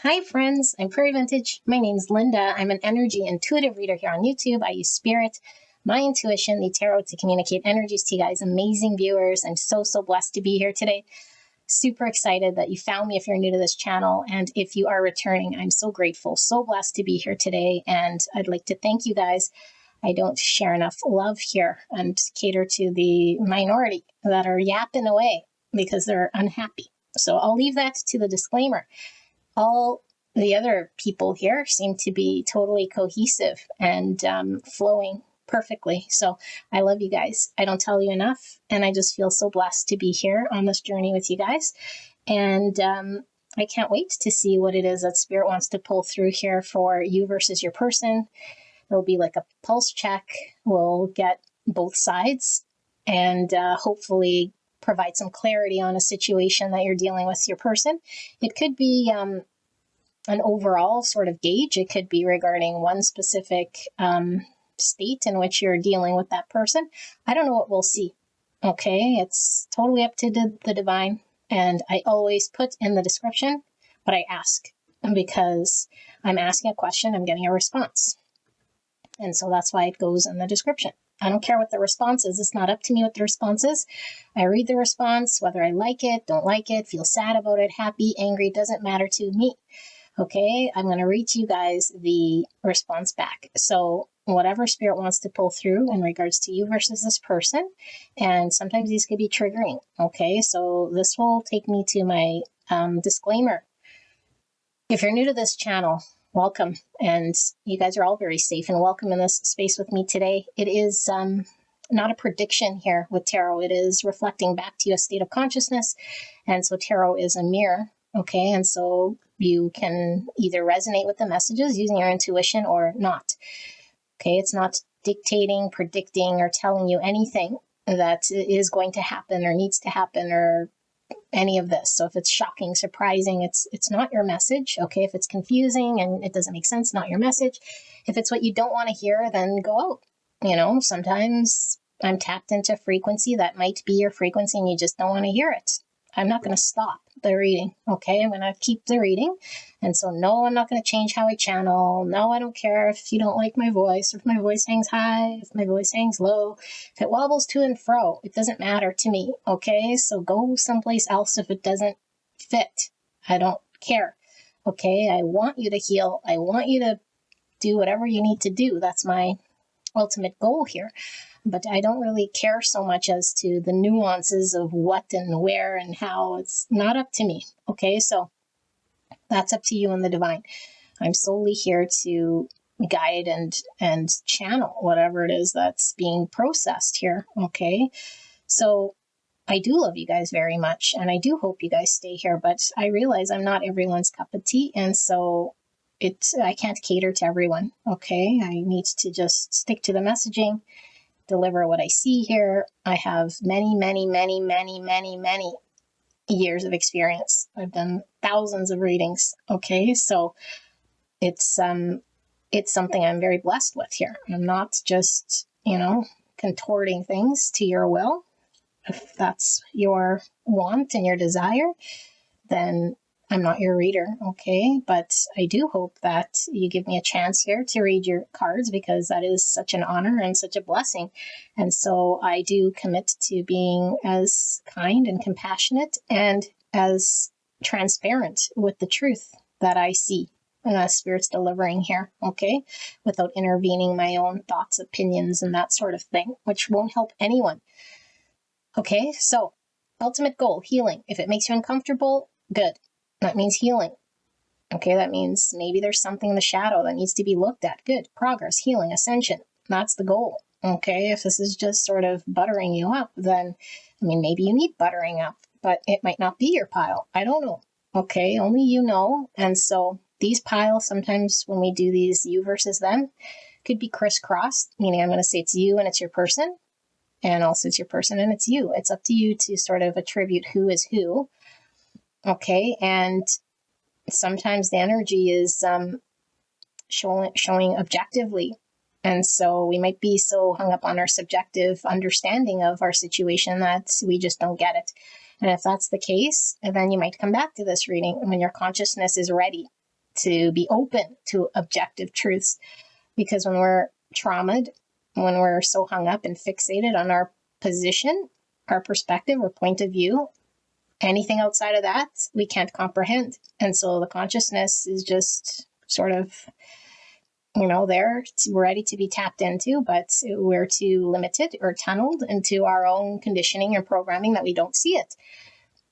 Hi friends, I'm Prairie Vintage. My name's Linda. I'm an energy intuitive reader here on YouTube. I use spirit, my intuition, the tarot to communicate energies to you guys, amazing viewers. I'm so blessed to be here today. Super excited that you found me if you're new to this channel. And if you are returning, I'm so grateful, so blessed to be here today. And I'd like to thank you guys. I don't share enough love here and cater to the minority that are yapping away because they're unhappy. So I'll leave that to the disclaimer. All the other people here seem to be totally cohesive and flowing perfectly. So I love you guys. I don't tell you enough. And I just feel so blessed to be here on this journey with you guys. And I can't wait to see what it is that Spirit wants to pull through here for you versus your person. There'll be like a pulse check. We'll get both sides and hopefully provide some clarity on a situation that you're dealing with your person. It could be an overall sort of gauge. It could be regarding one specific state in which you're dealing with that person. I don't know what we'll see. Okay, it's totally up to the divine. And I always put in the description what I ask, because I'm asking a question, I'm getting a response. And so that's why it goes in the description. I don't care what the response is. It's not up to me what the response is. I read the response, whether I like it, don't like it, feel sad about it, happy, angry, doesn't matter to me. Okay, I'm going to read to you guys the response back. So whatever Spirit wants to pull through in regards to you versus this person, and sometimes these could be triggering. Okay, so this will take me to my disclaimer. If you're new to this channel, welcome, and you guys are all very safe and welcome in this space with me today. It is not a prediction here with tarot. It is reflecting back to you a state of consciousness, and so tarot is a mirror, okay? And so you can either resonate with the messages using your intuition or not, okay? It's not dictating, predicting, or telling you anything that is going to happen or needs to happen or any of this. So if it's shocking, surprising, it's not your message, okay? If it's confusing and it doesn't make sense, not your message. If it's what you don't want to hear, then go out. You know, sometimes I'm tapped into frequency that might be your frequency and you just don't want to hear it. I'm not going to stop the reading, okay? I'm going to keep the reading. And so no, I'm not going to change how I channel. No, I don't care if you don't like my voice, or if my voice hangs high, if my voice hangs low, if it wobbles to and fro. It doesn't matter to me, okay? So go someplace else if it doesn't fit. I don't care, okay? I want you to heal. I want you to do whatever you need to do. That's my ultimate goal here. But I don't really care so much as to the nuances of what and where and how. It's not up to me, okay? So that's up to you and the divine. I'm solely here to guide and channel whatever it is that's being processed here, okay? So I do love you guys very much, and I do hope you guys stay here, but I realize I'm not everyone's cup of tea, and so I can't cater to everyone, okay? I need to just stick to the messaging, deliver what I see here. I have many years of experience. I've done thousands of readings. Okay, so it's something I'm very blessed with here. I'm not just, contorting things to your will. If that's your want and your desire, then I'm not your reader, okay? But I do hope that you give me a chance here to read your cards, because that is such an honor and such a blessing. And so I do commit to being as kind and compassionate and as transparent with the truth that I see and that Spirit's delivering here, okay? Without intervening my own thoughts, opinions, and that sort of thing, which won't help anyone. Okay, so ultimate goal, healing. If it makes you uncomfortable, good. That means healing. Okay, that means maybe there's something in the shadow that needs to be looked at. Good. Progress, healing, ascension. That's the goal. Okay, if this is just sort of buttering you up, then, maybe you need buttering up, but it might not be your pile. I don't know. Okay, only you know. And so these piles, sometimes when we do these you versus them, could be crisscrossed, meaning I'm going to say it's you and it's your person, and also it's your person and it's you. It's up to you to sort of attribute who is who. Okay, and sometimes the energy is showing objectively. And so we might be so hung up on our subjective understanding of our situation that we just don't get it. And if that's the case, then you might come back to this reading when your consciousness is ready. to be open to objective truths. Because when we're traumatized, when we're so hung up and fixated on our position, our perspective or point of view, anything outside of that, we can't comprehend. And so the consciousness is just sort of, there, ready to be tapped into, but we're too limited or tunneled into our own conditioning or programming that we don't see it.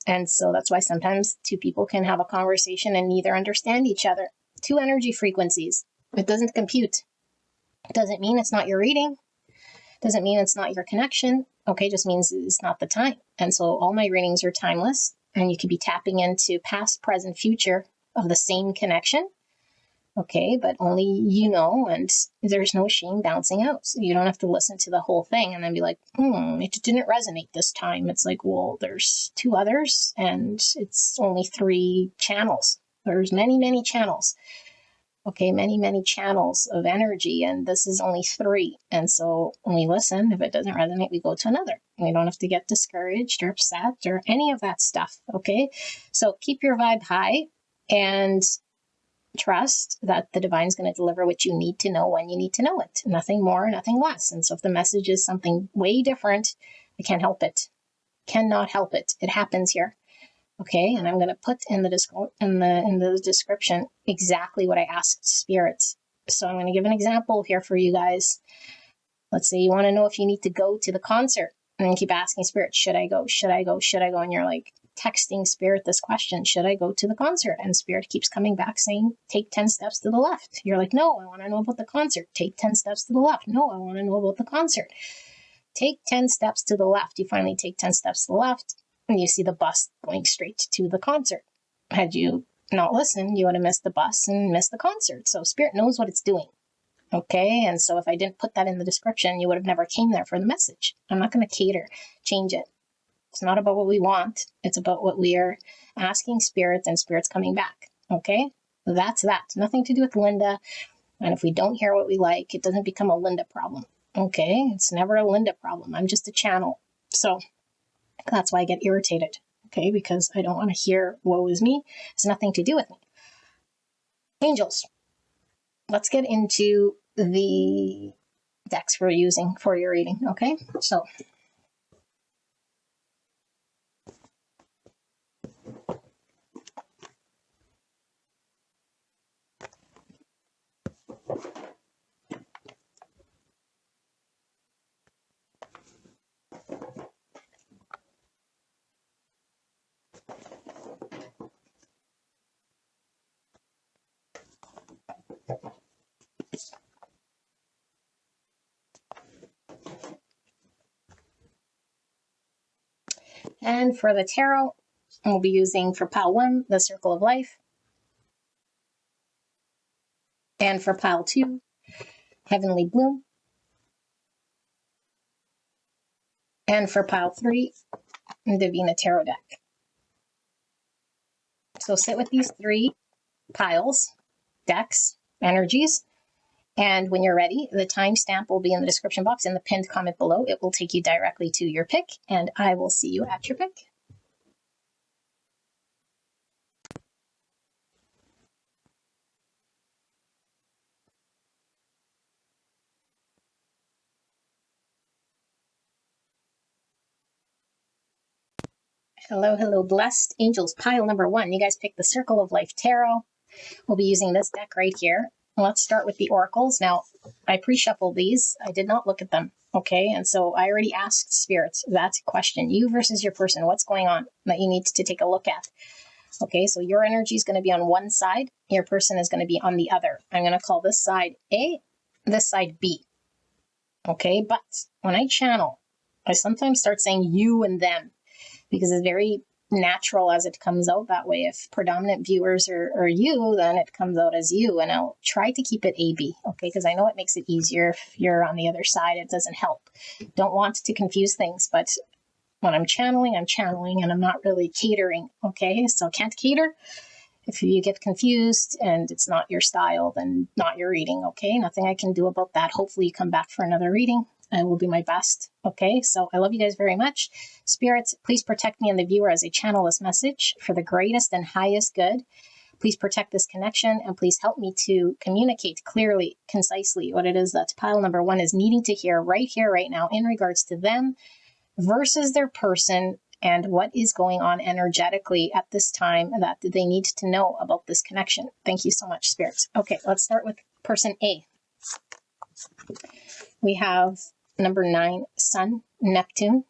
And so that's why sometimes two people can have a conversation and neither understand each other. Two energy frequencies. It doesn't compute. It doesn't mean it's not your reading. Doesn't mean it's not your connection. Okay, just means it's not the time. And so all my readings are timeless, and you could be tapping into past, present, future of the same connection. Okay, but only and there's no shame bouncing out. So you don't have to listen to the whole thing and then be like, it didn't resonate this time. It's like, well, there's two others and it's only 3 channels. There's many, many channels. Okay, many, many channels of energy, and this is only 3. And so when we listen, if it doesn't resonate, we go to another. We don't have to get discouraged or upset or any of that stuff. Okay, so keep your vibe high and trust that the divine is going to deliver what you need to know when you need to know it. Nothing more, nothing less. And so if the message is something way different, I can't help it. Cannot help it. It happens here. Okay, and I'm going to put in the description exactly what I asked Spirit. So I'm going to give an example here for you guys. Let's say you want to know if you need to go to the concert, and you keep asking Spirit, should I go? Should I go? Should I go? And you're like texting Spirit this question, should I go to the concert? And Spirit keeps coming back saying, take 10 steps to the left. You're like, no, I want to know about the concert. Take 10 steps to the left. No, I want to know about the concert. Take 10 steps to the left. You finally take 10 steps to the left, and you see the bus going straight to the concert. Had you not listened, you would have missed the bus and missed the concert. So Spirit knows what it's doing. Okay, and so if I didn't put that in the description, you would have never came there for the message. I'm not going to change it. It's not about what we want. It's about what we are asking Spirit, and Spirit's coming back. Okay, that's that. Nothing to do with Linda. And if we don't hear what we like, it doesn't become a Linda problem. Okay, it's never a Linda problem. I'm just a channel. So that's why I get irritated. Okay, because I don't want to hear woe is me. It's nothing to do with me. Angels. Let's get into the decks we're using for your reading. Okay, so and for the tarot, we'll be using for pile 1, the Circle of Life. And for pile 2, Heavenly Bloom. And for pile 3, Divina Tarot deck. So sit with these 3 piles, decks, energies. And when you're ready, the timestamp will be in the description box in the pinned comment below. It will take you directly to your pick, and I will see you at your pick. Hello, hello, blessed angels. Pile number 1. You guys picked the Circle of Life Tarot. We'll be using this deck right here. Let's start with the oracles. Now, I pre-shuffled these. I did not look at them. Okay, and so I already asked Spirits that question. You versus your person. What's going on that you need to take a look at? Okay, so your energy is going to be on one side. Your person is going to be on the other. I'm going to call this side A, this side B. Okay, but when I channel, I sometimes start saying you and them because it's very natural as it comes out that way. If predominant viewers are you, then it comes out as you, and I'll try to keep it AB, okay, because I know it makes it easier. If you're on the other side, it doesn't help. Don't want to confuse things, but when I'm channeling, and I'm not really catering, okay? So can't cater. If you get confused and it's not your style, then not your reading, okay? Nothing I can do about that. Hopefully you come back for another reading. I will do my best, okay? So I love you guys very much. Spirits, please protect me and the viewer as I channel this message for the greatest and highest good. Please protect this connection and please help me to communicate clearly, concisely what it is that pile number 1 is needing to hear right here, right now in regards to them versus their person and what is going on energetically at this time that they need to know about this connection. Thank you so much, spirits. Okay, let's start with person A. We have number 9, Sun, Neptune.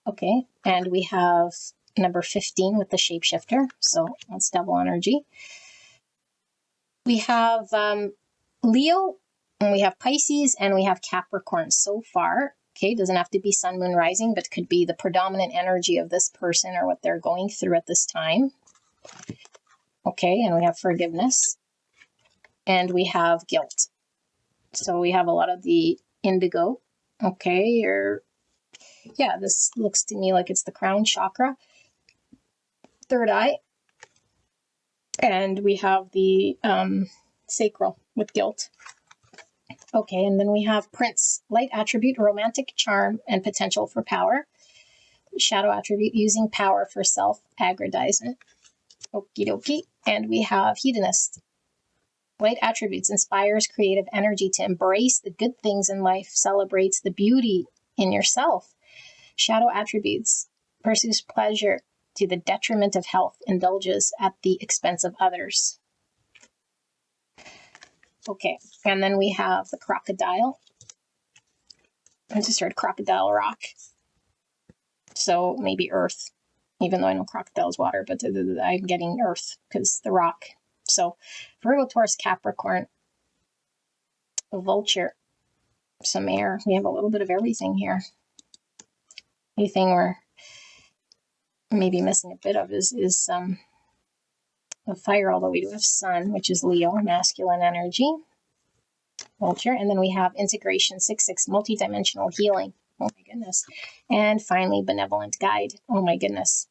Okay, and we have number 15 with the shapeshifter. So that's double energy. We have Leo, and we have Pisces, and we have Capricorn so far. Okay, doesn't have to be sun, moon, rising, but could be the predominant energy of this person or what they're going through at this time. Okay, and we have forgiveness. And we have guilt. So we have a lot of the indigo. Okay, yeah, this looks to me like it's the crown chakra. Third eye. And we have the sacral with guilt. Okay, and then we have Prince, light attribute, romantic charm, and potential for power. Shadow attribute, using power for self-aggrandizement. Okie dokie. And we have hedonist. Light attributes, inspires creative energy to embrace the good things in life, celebrates the beauty in yourself. Shadow attributes, pursues pleasure to the detriment of health, indulges at the expense of others. Okay, and then we have the crocodile. I just heard crocodile rock. So maybe earth, even though I know crocodile is water, but I'm getting earth because the rock. So Virgo, Taurus, Capricorn, a vulture, some air. We have a little bit of everything here. Anything we're maybe missing a bit of is a fire, although we do have sun, which is Leo, masculine energy. Vulture. And then we have integration, 6/6, multidimensional healing. Oh my goodness. And finally, benevolent guide. Oh my goodness.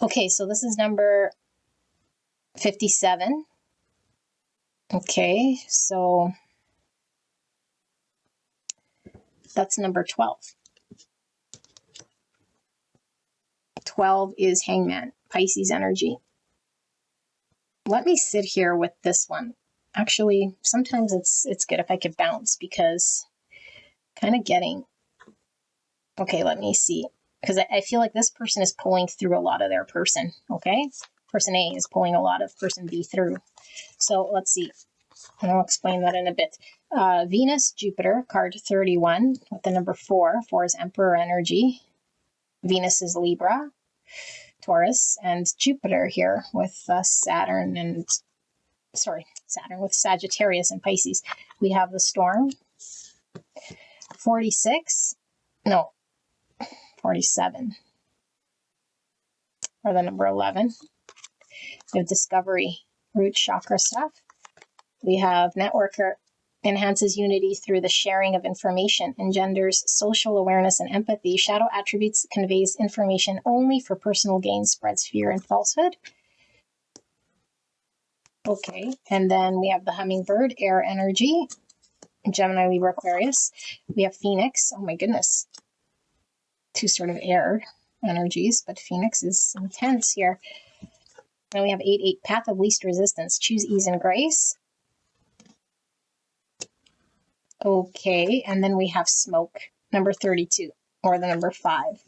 Okay, so this is number 57. Okay, so that's number 12. 12 is Hangman, Pisces energy. Let me sit here with this one. Actually, sometimes it's good if I could bounce because kind of getting, okay, let me see. Because I feel like this person is pulling through a lot of their person, okay? Person A is pulling a lot of person B through. So let's see. And I'll explain that in a bit. Venus, Jupiter, card 31 with the number 4. 4 is Emperor energy. Venus is Libra, Taurus, and Jupiter here with Saturn with Sagittarius and Pisces. We have the storm. 47. Or the number 11. We have discovery, root chakra stuff. We have networker, enhances unity through the sharing of information, engenders social awareness and empathy. Shadow attributes, conveys information only for personal gain, spreads fear and falsehood. Okay, and then we have the hummingbird, air energy, Gemini, Libra, Aquarius. We have Phoenix. Oh my goodness. 2 sort of air energies, but Phoenix is intense here. Then we have 8/8, path of least resistance. Choose ease and grace. Okay, and then we have smoke, number 32, or the number 5.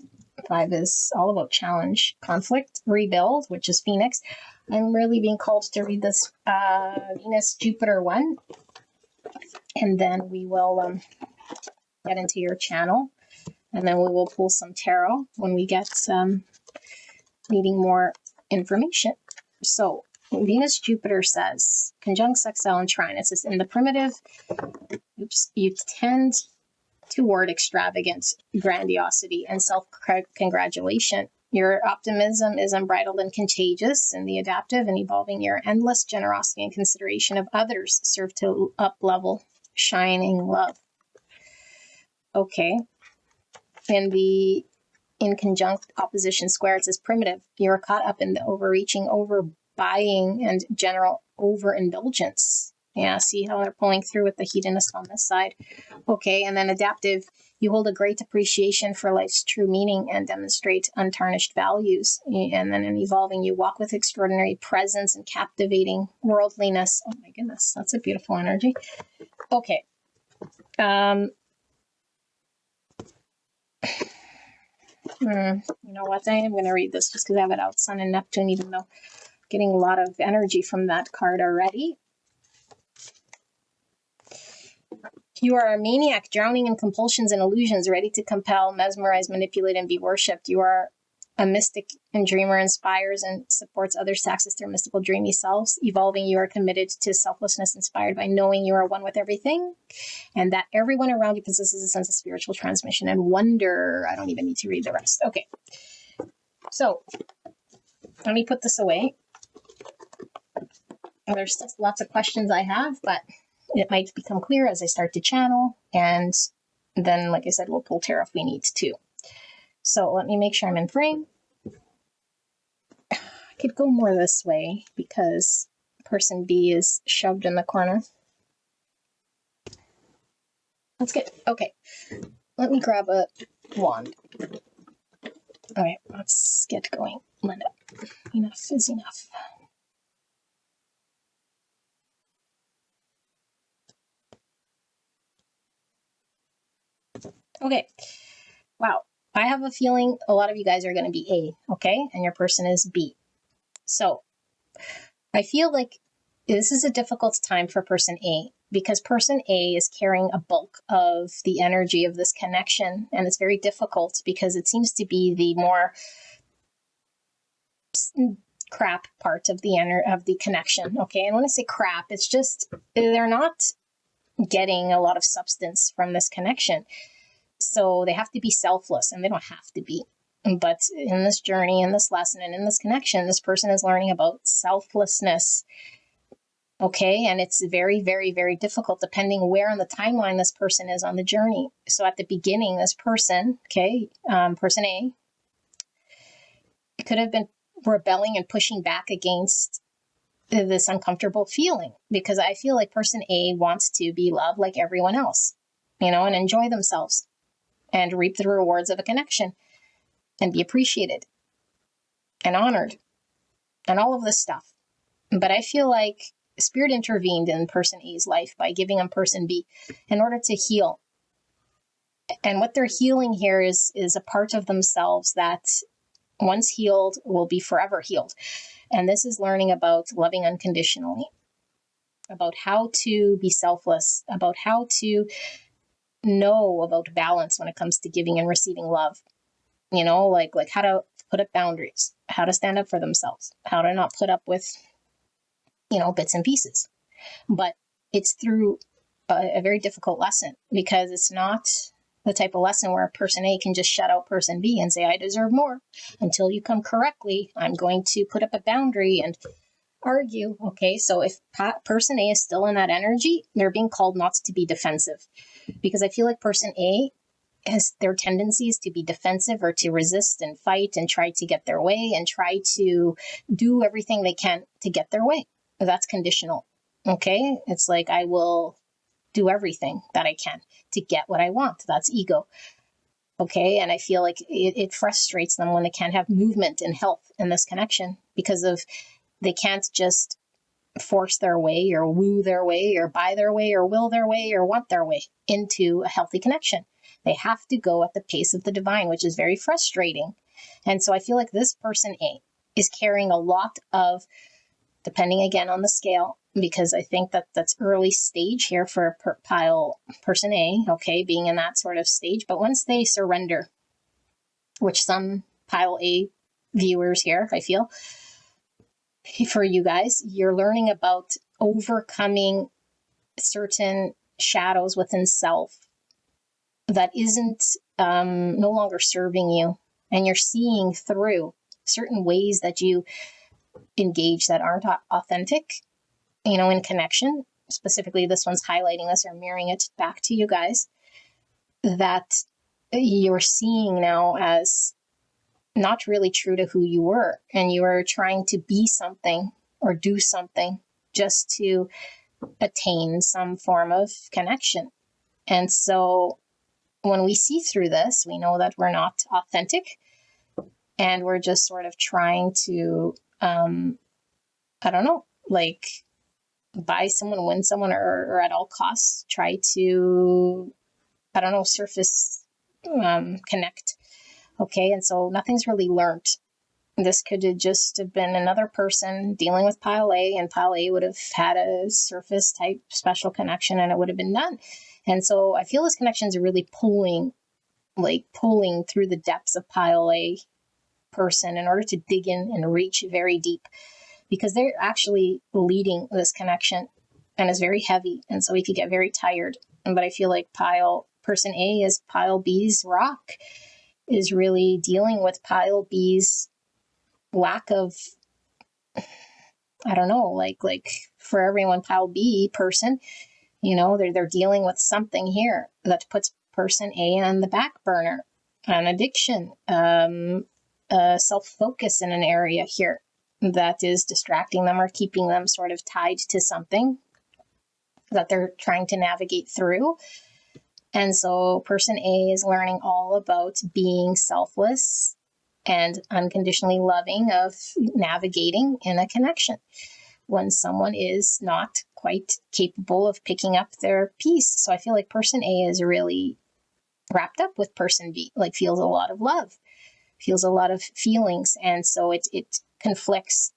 5 is all about challenge, conflict, rebuild, which is Phoenix. I'm really being called to read this Venus, Jupiter one. And then we will get into your channel. And then we will pull some tarot when we get needing more information. So Venus, Jupiter says, conjunct, sextile, and trine. It says, in the primitive, you tend toward extravagant grandiosity and self-congratulation. Your optimism is unbridled and contagious. In the adaptive and evolving, your endless generosity and consideration of others serve to up-level shining love. Okay. In conjunct opposition square, it says primitive. You're caught up in the overreaching, overbuying, and general overindulgence Yeah, see how they're pulling through with the hedonist on this side. Okay, and then adaptive, you hold a great appreciation for life's true meaning and demonstrate untarnished values. And then in evolving, you walk with extraordinary presence and captivating worldliness. Oh my goodness, that's a beautiful energy. Okay. You know what? I am going to read this just because I have it out, Sun and Neptune, even though getting a lot of energy from that card already. You are a maniac, drowning in compulsions and illusions, ready to compel, mesmerize, manipulate, and be worshipped. You are a mystic and dreamer, inspires and supports others to access their mystical, dreamy selves. Evolving, you are committed to selflessness, inspired by knowing you are one with everything, and that everyone around you possesses a sense of spiritual transmission and wonder. I don't even need to read the rest. Okay. So, let me put this away. There's just lots of questions I have, but it might become clear as I start to channel, and then, like I said, we'll pull tarot if we need to. So let me make sure I'm in frame. I could go more this way because person B is shoved in the corner. Let's get, okay, let me grab a wand. All right, let's get going. Linda, enough is enough. Okay, wow. I have a feeling a lot of you guys are going to be A, okay? And your person is B. So I feel like this is a difficult time for person A because person A is carrying a bulk of the energy of this connection. And it's very difficult because it seems to be the more crap part of the connection. Okay. And when I say crap, it's just they're not getting a lot of substance from this connection. So they have to be selfless, and they don't have to be. But in this journey, in this lesson, and in this connection, this person is learning about selflessness. Okay. And it's very, very, very difficult depending where on the timeline this person is on the journey. So at the beginning, this person, okay, person A, could have been rebelling and pushing back against this uncomfortable feeling, because I feel like person A wants to be loved like everyone else, and enjoy themselves and reap the rewards of a connection and be appreciated and honored and all of this stuff. But I feel like Spirit intervened in person A's life by giving him person B in order to heal. And what they're healing here is a part of themselves that once healed will be forever healed. And this is learning about loving unconditionally, about how to be selfless, about how to know about balance when it comes to giving and receiving love. Like how to put up boundaries, how to stand up for themselves, how to not put up with, bits and pieces. But it's through a very difficult lesson, because it's not the type of lesson where person A can just shut out person B and say, I deserve more. Until you come correctly, I'm going to put up a boundary and argue. Okay, so if person A is still in that energy, they're being called not to be defensive, because I feel like person A has their tendencies to be defensive or to resist and fight and try to get their way and try to do everything they can to get their way. That's conditional. Okay, it's like I will do everything that I can to get what I want. That's ego. Okay, and I feel like it frustrates them when they can't have movement and health in this connection, because of they can't just force their way or woo their way or buy their way or will their way or want their way into a healthy connection. They have to go at the pace of the divine, which is very frustrating. And so I feel like this person A is carrying a lot of, depending again on the scale, because I think that that's early stage here for person A, okay, being in that sort of stage. But once they surrender, which some pile A viewers here, I feel, for you guys, you're learning about overcoming certain shadows within self that isn't no longer serving you. And you're seeing through certain ways that you engage that aren't authentic, in connection. Specifically, this one's highlighting this or mirroring it back to you guys, that you're seeing now as not really true to who you were. And you are trying to be something or do something just to attain some form of connection. And so when we see through this, we know that we're not authentic, and we're just sort of trying to, I don't know, like buy someone, win someone, or at all costs try to, I don't know, surface connect. Okay, and so nothing's really learned. This could have just have been another person dealing with pile A, and pile A would have had a surface type special connection, and it would have been done. And so I feel this connection is really pulling through the depths of pile A person in order to dig in and reach very deep, because they're actually leading this connection, and it's very heavy. And so we could get very tired. But I feel like person A is pile B's rock, is really dealing with pile B's lack of, I don't know, like for everyone pile B person, they're dealing with something here that puts person A on the back burner, an addiction, self-focus in an area here that is distracting them or keeping them sort of tied to something that they're trying to navigate through. And so person A is learning all about being selfless and unconditionally loving, of navigating in a connection when someone is not quite capable of picking up their piece. So I feel like person A is really wrapped up with person B, like feels a lot of love, feels a lot of feelings. And so it conflicts,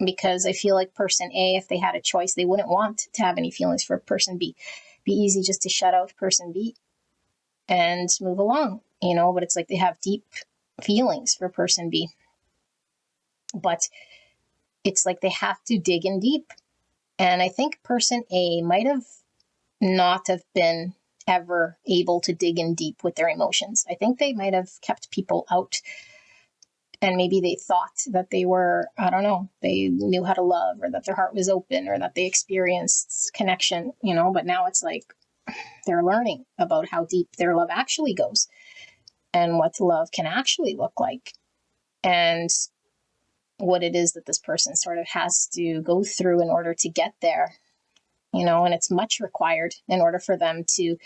because I feel like person A, if they had a choice, they wouldn't want to have any feelings for person B. It'd be easy just to shut out person B and move along, but it's like they have deep feelings for person B. But it's like they have to dig in deep. And I think person A might have not have been ever able to dig in deep with their emotions. I think they might have kept people out, and maybe they thought that they were, I don't know, they knew how to love, or that their heart was open, or that they experienced connection, but now it's like they're learning about how deep their love actually goes and what love can actually look like, and what it is that this person sort of has to go through in order to get there, and it's much required in order for them to,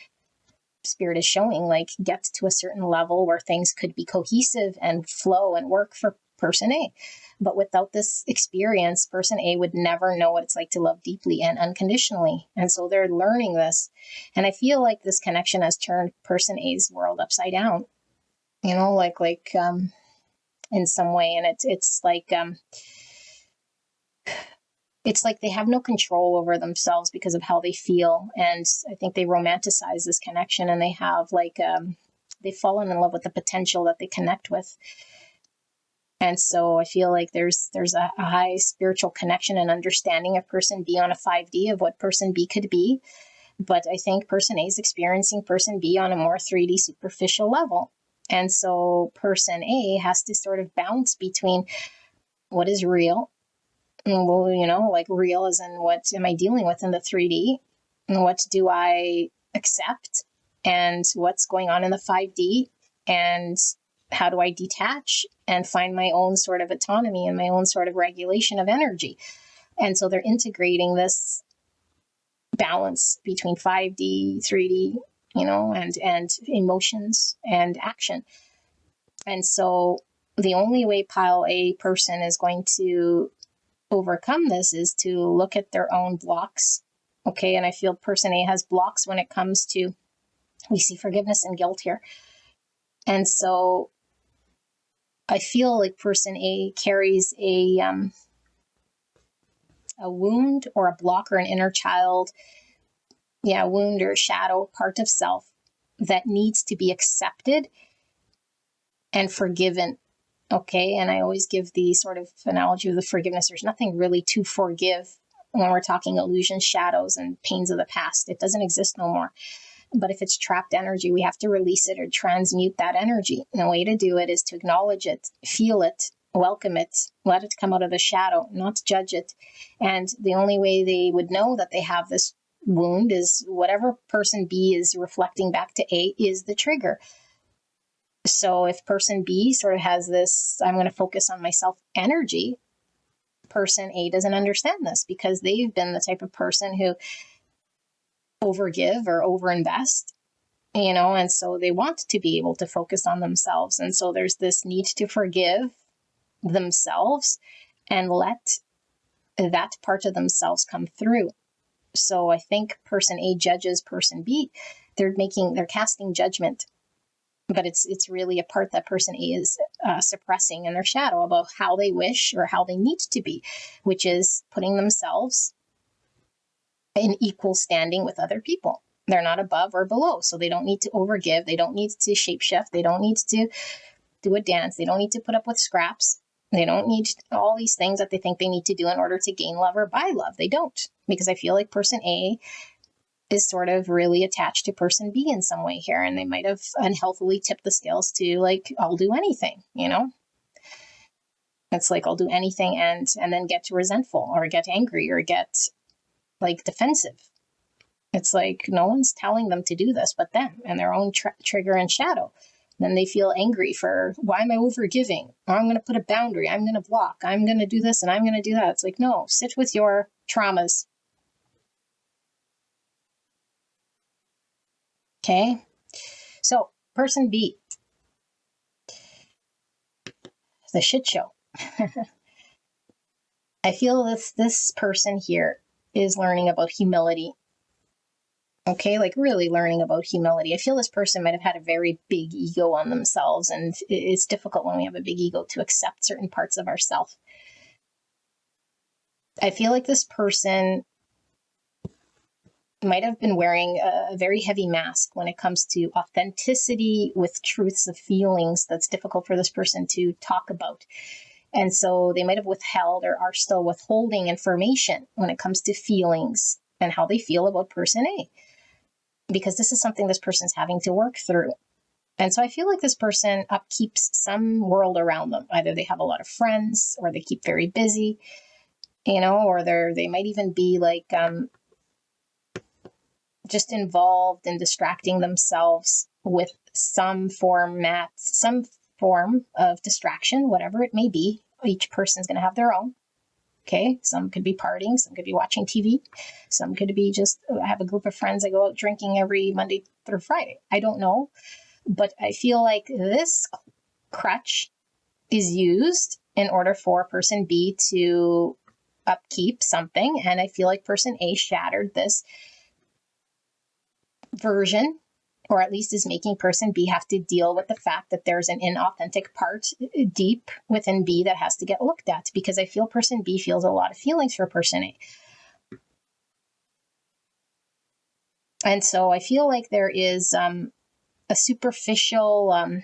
Spirit is showing, like, get to a certain level where things could be cohesive and flow and work for person A. But without this experience, person A would never know what it's like to love deeply and unconditionally. And so they're learning this. And I feel like this connection has turned person A's world upside down, in some way. And it's like they have no control over themselves because of how they feel. And I think they romanticize this connection, and they have they've fallen in love with the potential that they connect with. And so I feel like there's a high spiritual connection and understanding of person B on a 5D of what person B could be. But I think person A is experiencing person B on a more 3D superficial level. And so person A has to sort of bounce between what is real. Well, like real as in what am I dealing with in the 3D, and what do I accept, and what's going on in the 5D, and how do I detach and find my own sort of autonomy and my own sort of regulation of energy. And so they're integrating this balance between 5D, 3D, and emotions and action. And so the only way pile A person is going to overcome this is to look at their own blocks. Okay, and I feel person A has blocks when it comes to, we see forgiveness and guilt here. And so I feel like person A carries a wound or a block or an inner child, wound or shadow part of self that needs to be accepted and forgiven. Okay, and I always give the sort of analogy of the forgiveness. There's nothing really to forgive when we're talking illusions, shadows, and pains of the past. It doesn't exist no more. But if it's trapped energy, we have to release it or transmute that energy. And the way to do it is to acknowledge it, feel it, welcome it, let it come out of the shadow, not judge it. And the only way they would know that they have this wound is whatever person B is reflecting back to A is the trigger. So if person B sort of has this, I'm going to focus on myself energy, person A doesn't understand this because they've been the type of person who overgive or overinvest, and so they want to be able to focus on themselves. And so there's this need to forgive themselves and let that part of themselves come through. So I think person A judges person B. They're casting judgment, but it's really a part that person A is suppressing in their shadow about how they wish or how they need to be, which is putting themselves in equal standing with other people. They're not above or below, so they don't need to overgive. They don't need to shapeshift. They don't need to do a dance. They don't need to put up with scraps. They don't need all these things that they think they need to do in order to gain love or buy love. They don't, because I feel like person A is sort of really attached to person B in some way here, and they might have unhealthily tipped the scales to like, I'll do anything, It's like, I'll do anything and then get resentful or get angry or get like defensive. It's like no one's telling them to do this but them and their own trigger and shadow. Then they feel angry for, why am I overgiving? I'm going to put a boundary. I'm going to block. I'm going to do this and I'm going to do that. It's like, no, sit with your traumas. Okay. So person B, the shit show. I feel this person here is learning about humility. Okay, like really learning about humility. I feel this person might have had a very big ego on themselves, and it's difficult when we have a big ego to accept certain parts of ourselves. I feel like this person might have been wearing a very heavy mask when it comes to authenticity with truths of feelings that's difficult for this person to talk about. And so they might have withheld or are still withholding information when it comes to feelings and how they feel about person A, because this is something this person's having to work through. And so I feel like this person upkeeps some world around them. Either they have a lot of friends or they keep very busy, or they might even be like just involved in distracting themselves with some form of distraction, whatever it may be. Each person's going to have their own. Okay, some could be partying, some could be watching TV, some could be just, I have a group of friends that go out drinking every Monday through Friday. I don't know, but I feel like this crutch is used in order for person B to upkeep something, and I feel like person A shattered this version, or at least is making person B have to deal with the fact that there's an inauthentic part deep within B that has to get looked at, because I feel person B feels a lot of feelings for person A. And so I feel like there is a superficial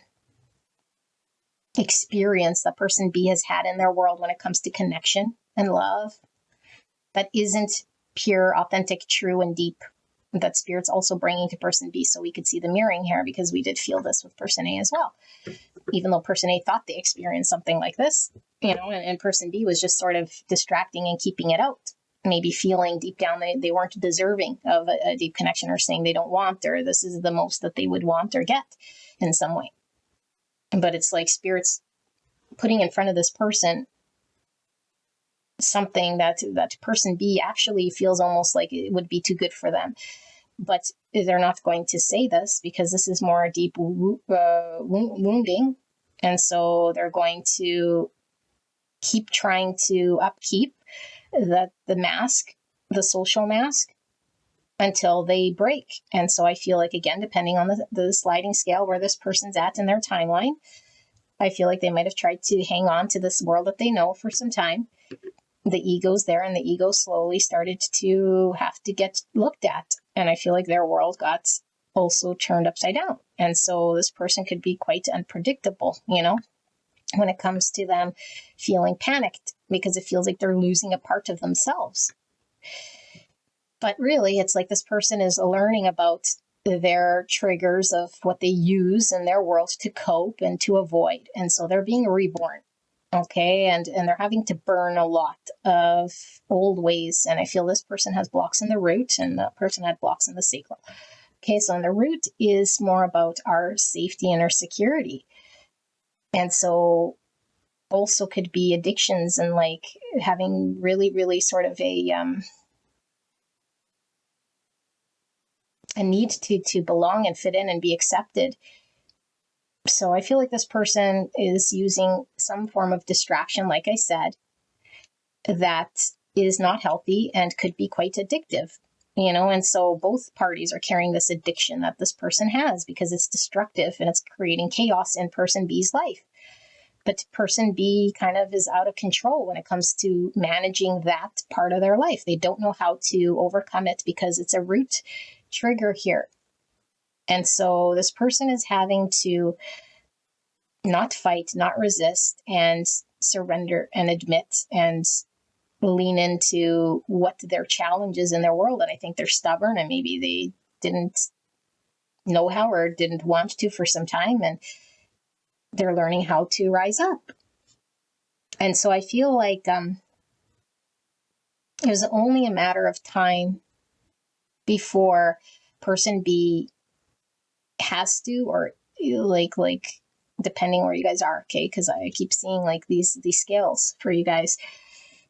experience that person B has had in their world when it comes to connection and love that isn't pure, authentic, true, and deep, that Spirit's also bringing to person B. So we could see the mirroring here, because we did feel this with person A as well. Even though person A thought they experienced something like this, and person B was just sort of distracting and keeping it out. Maybe feeling deep down they weren't deserving of a deep connection, or saying they don't want, or this is the most that they would want or get in some way. But it's like Spirit's putting in front of this person something that person B actually feels almost like it would be too good for them. But they're not going to say this, because this is more deep wounding. And so they're going to keep trying to upkeep the mask, the social mask, until they break. And so I feel like, again, depending on the sliding scale where this person's at in their timeline, I feel like they might have tried to hang on to this world that they know for some time. The ego's there, and the ego slowly started to have to get looked at. And I feel like their world got also turned upside down. And so this person could be quite unpredictable, when it comes to them feeling panicked, because it feels like they're losing a part of themselves. But really, it's like this person is learning about their triggers of what they use in their world to cope and to avoid. And so they're being reborn. Okay, and they're having to burn a lot of old ways. And I feel this person has blocks in the root, and the person had blocks in the sacral. Okay, so in the root is more about our safety and our security. And so also could be addictions and like having really, really sort of a need to belong and fit in and be accepted. So I feel like this person is using some form of distraction, like I said, that is not healthy and could be quite addictive, and so both parties are carrying this addiction that this person has because it's destructive and it's creating chaos in person B's life. But person B kind of is out of control when it comes to managing that part of their life. They don't know how to overcome it because it's a root trigger here. And so this person is having to not fight, not resist, and surrender and admit and lean into what their challenge is in their world. And I think they're stubborn and maybe they didn't know how or didn't want to for some time. And they're learning how to rise up. And so I feel like it was only a matter of time before person B has to, or like depending where you guys are, okay? Because I keep seeing like these scales for you guys,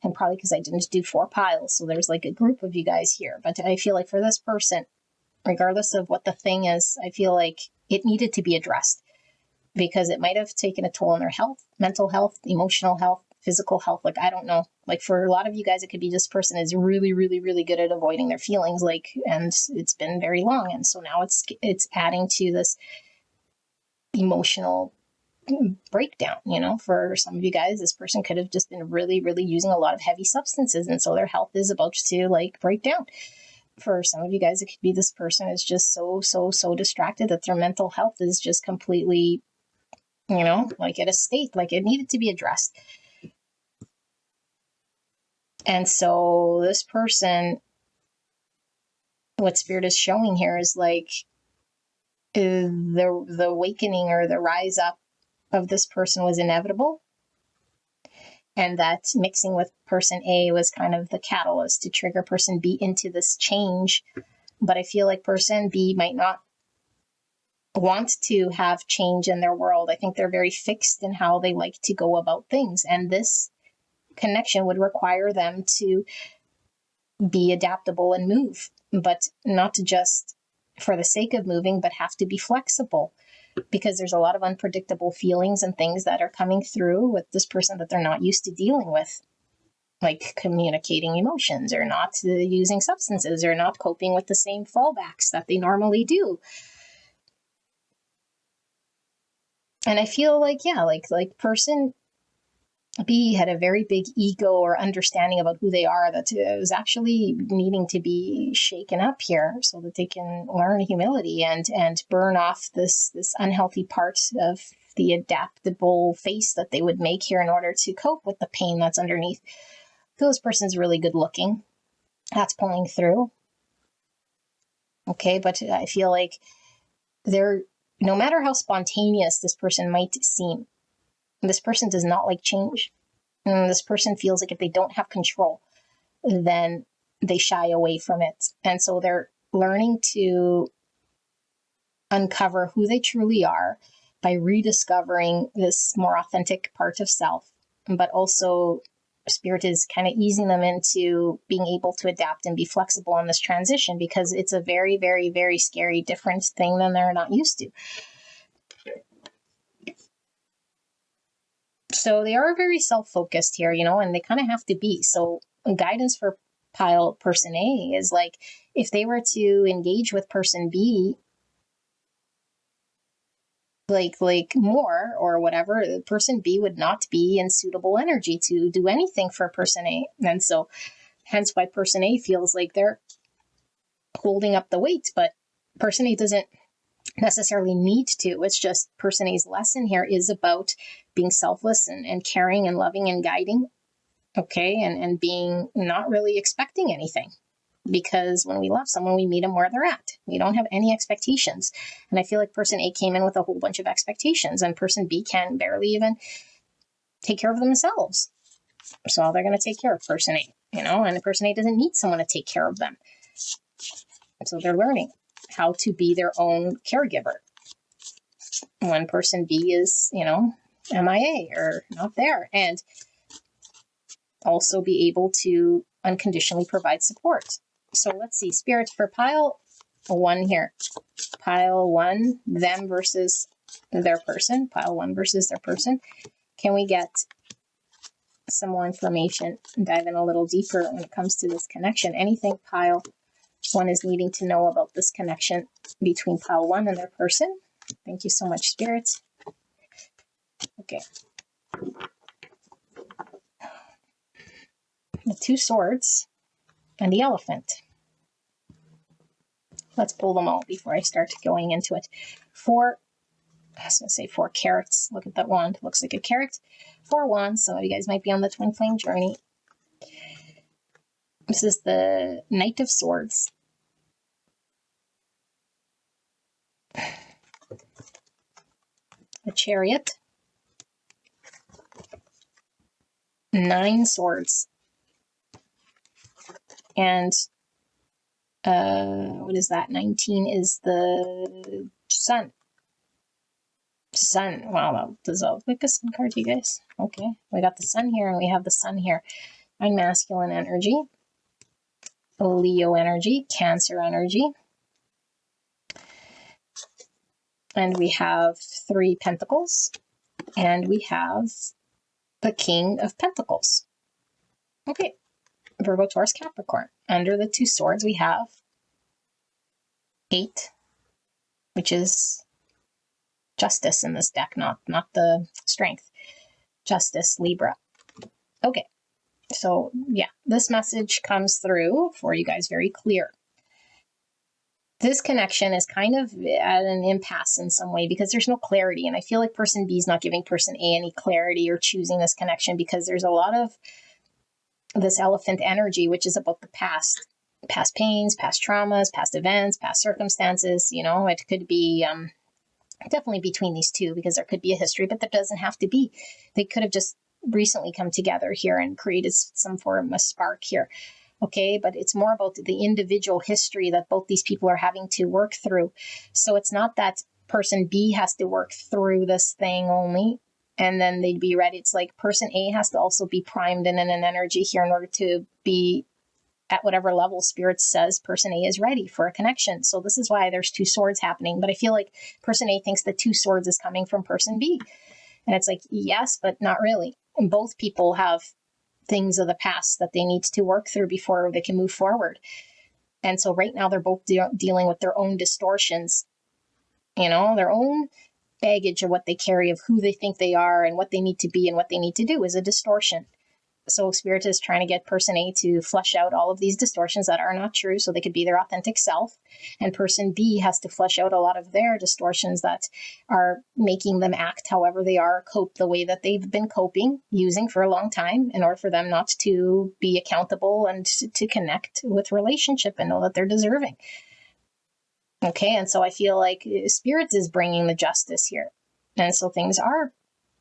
and probably because I didn't do 4 piles, so there's like a group of you guys here. But I feel like for this person, regardless of what the thing is, I feel like it needed to be addressed because it might have taken a toll on their health, mental health, emotional health, physical health. Like, I don't know. Like for a lot of you guys, it could be this person is really, really, really good at avoiding their feelings, like, and it's been very long. And so now it's adding to this emotional breakdown. For some of you guys, this person could have just been really, really using a lot of heavy substances. And so their health is about to like break down. For some of you guys, it could be this person is just so distracted that their mental health is just completely, like at a state, like it needed to be addressed. And so this person, what Spirit is showing here is like the awakening or the rise up of this person was inevitable. And that mixing with person A was kind of the catalyst to trigger person B into this change. But I feel like person B might not want to have change in their world. I think they're very fixed in how they like to go about things. And this connection would require them to be adaptable and move, but not just for the sake of moving, but have to be flexible because there's a lot of unpredictable feelings and things that are coming through with this person that they're not used to dealing with, like communicating emotions or not using substances or not coping with the same fallbacks that they normally do. And I feel like, yeah, like person B had a very big ego or understanding about who they are that was actually needing to be shaken up here so that they can learn humility and burn off this unhealthy part of the adaptable face that they would make here in order to cope with the pain that's underneath. I feel this person's really good looking. That's pulling through. Okay, but I feel like no matter how spontaneous this person might seem, this person does not like change. And this person feels like if they don't have control, then they shy away from it. And so they're learning to uncover who they truly are by rediscovering this more authentic part of self. But also Spirit is kind of easing them into being able to adapt and be flexible on this transition because it's a very, very, very scary, different thing than they're not used to. So they are very self-focused here, and they kind of have to be. So guidance for pile person A is like, if they were to engage with person B, like more or whatever, person B would not be in suitable energy to do anything for person A. And so hence why person A feels like they're holding up the weight, but person A doesn't necessarily need to. It's just person A's lesson here is about being selfless and caring and loving and guiding, okay, and being not really expecting anything. Because when we love someone, we meet them where they're at. We don't have any expectations. And I feel like person A came in with a whole bunch of expectations, and person B can barely even take care of themselves. So they're going to take care of person A, and person A doesn't need someone to take care of them. So they're learning how to be their own caregiver. When person B is, MIA or not there, and also be able to unconditionally provide support. So let's see, Spirit, for pile 1 here. Pile 1, them versus their person. Pile 1 versus their person. Can we get some more information and dive in a little deeper when it comes to this connection? Anything pile 1 is needing to know about this connection between pile 1 and their person? Thank you so much, Spirit. Okay. The 2 swords and the elephant. Let's pull them all before I start going into it. I was going to say 4 carrots. Look at that wand. Looks like a carrot. 4 wands. So you guys might be on the twin flame journey. This is the Knight of Swords. The Chariot. 9 swords. And what is that? 19 is the Sun. Sun. Wow, that does look like a sun card, you guys. Okay, we got the Sun here and we have the Sun here. My masculine energy. Leo energy. Cancer energy. And we have 3 pentacles. And we have the King of Pentacles. Okay. Virgo, Taurus, Capricorn. Under the 2 swords, we have 8, which is justice in this deck, not the strength. Justice, Libra. Okay. So, yeah, this message comes through for you guys very clear. This connection is kind of at an impasse in some way because there's no clarity. And I feel like person B is not giving person A any clarity or choosing this connection because there's a lot of this elephant energy, which is about the past pains, past traumas, past events, past circumstances. You know, it could be definitely between these 2 because there could be a history, but there doesn't have to be. They could have just recently come together here and created some form of spark here. Okay, but it's more about the individual history that both these people are having to work through. So it's not that person B has to work through this thing only and then they'd be ready. It's like person A has to also be primed in an energy here in order to be at whatever level Spirit says person A is ready for a connection. So this is why there's 2 swords happening. But I feel like person A thinks the 2 swords is coming from person B. And it's like, yes, but not really. And both people have things of the past that they need to work through before they can move forward. And so right now they're both dealing with their own distortions, you know, their own baggage of what they carry, of who they think they are and what they need to be and what they need to do is a distortion. So Spirit is trying to get person A to flesh out all of these distortions that are not true so they could be their authentic self. And person B has to flesh out a lot of their distortions that are making them act however they are, cope the way that they've been coping, using for a long time in order for them not to be accountable and to connect with relationship and know that they're deserving. Okay, and so I feel like Spirit is bringing the justice here. And so things are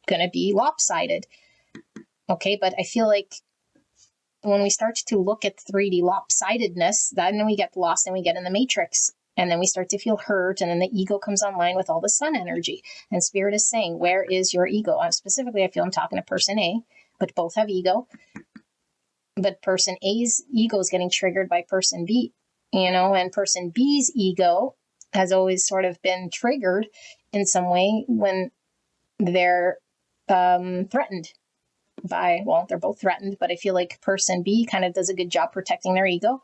going to be lopsided. Okay, but I feel like when we start to look at 3D lopsidedness, then we get lost and we get in the matrix. And then we start to feel hurt, and then the ego comes online with all the Sun energy. And Spirit is saying, where is your ego? Specifically, I feel I'm talking to person A, but both have ego. But person A's ego is getting triggered by person B, you know, and person B's ego has always sort of been triggered in some way when they're threatened. They're both threatened, but I feel like person B kind of does a good job protecting their ego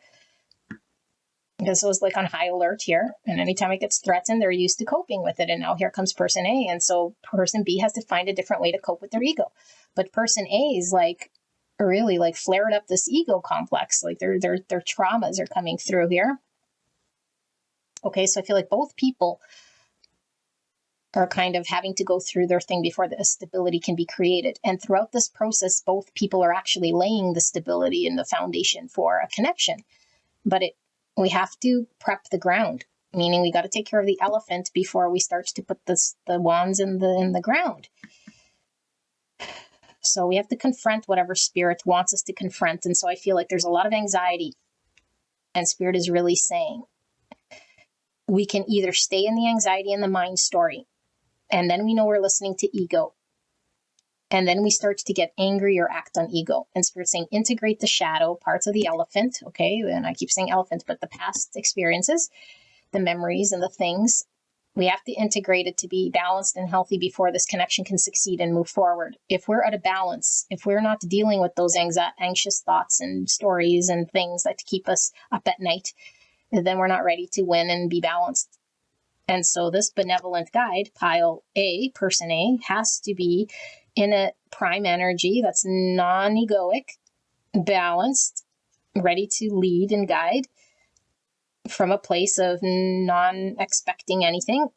because it was like on high alert here. And anytime it gets threatened, they're used to coping with it. And now here comes person A. And so person B has to find a different way to cope with their ego. But person A is like really like flared up this ego complex. Like their traumas are coming through here. Okay, so I feel like both people are kind of having to go through their thing before the stability can be created. And throughout this process, both people are actually laying the stability and the foundation for a connection. But we have to prep the ground, meaning we got to take care of the elephant before we start to put the wands in the ground. So we have to confront whatever Spirit wants us to confront. And so I feel like there's a lot of anxiety. And Spirit is really saying, we can either stay in the anxiety and the mind story, and then we know we're listening to ego. And then we start to get angry or act on ego. And Spirit's saying, integrate the shadow parts of the elephant. Okay. And I keep saying elephant, but the past experiences, the memories and the things, we have to integrate it to be balanced and healthy before this connection can succeed and move forward. If we're out of balance, if we're not dealing with those anxious thoughts and stories and things that keep us up at night, then we're not ready to win and be balanced. And so this benevolent guide, pile A, person A, has to be in a prime energy that's non-egoic, balanced, ready to lead and guide from a place of non-expecting anything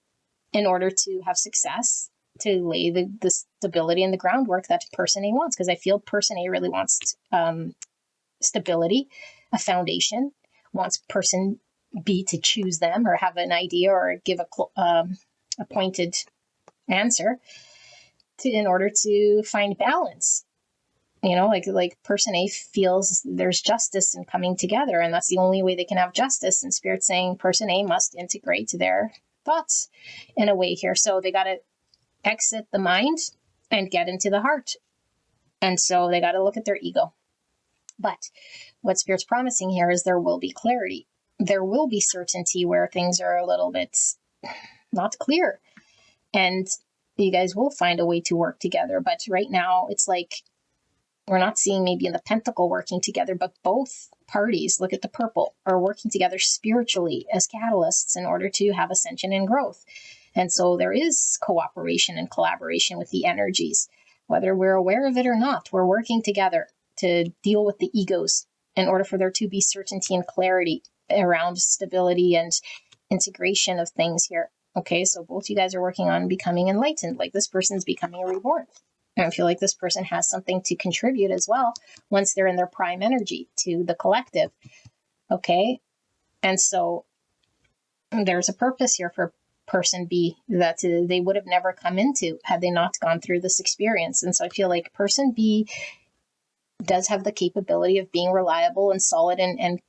in order to have success, to lay the stability and the groundwork that person A wants. Because I feel person A really wants stability, a wants person B to choose them or have an idea or give a pointed answer in order to find balance. Like person A feels there's justice in coming together, and that's the only way they can have justice. And Spirit's saying person A must integrate their thoughts in a way here. So they got to exit the mind and get into the heart. And so they got to look at their ego. But what Spirit's promising here is there will be clarity. There will be certainty where things are a little bit not clear. And you guys will find a way to work together. But right now, it's like we're not seeing maybe in the pentacle working together, but both parties, look at the purple, are working together spiritually as catalysts in order to have ascension and growth. And so there is cooperation and collaboration with the energies. Whether we're aware of it or not, we're working together to deal with the egos in order for there to be certainty and clarity around stability and integration of things here. Okay, so both you guys are working on becoming enlightened, like this person's becoming a reborn. And I feel like this person has something to contribute as well once they're in their prime energy to the collective. Okay, and so there's a purpose here for person B that they would have never come into had they not gone through this experience. And so I feel like person B does have the capability of being reliable and solid and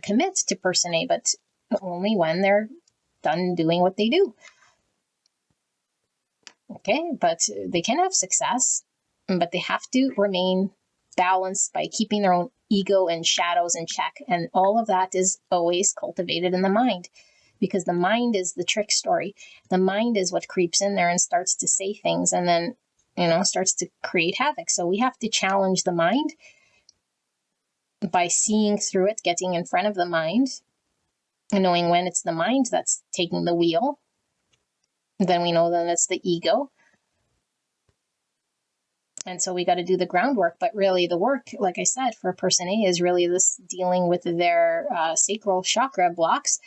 commit to person A, but only when they're done doing what they do. Okay, but they can have success, but they have to remain balanced by keeping their own ego and shadows in check. And all of that is always cultivated in the mind, because the mind is the trick story. The mind is what creeps in there and starts to say things and then, starts to create havoc. So we have to challenge the mind by seeing through it, getting in front of the mind, and knowing when it's the mind that's taking the wheel. Then we know that it's the ego. And so we got to do the groundwork. But really the work, like I said, for person A is really this dealing with their sacral chakra blocks,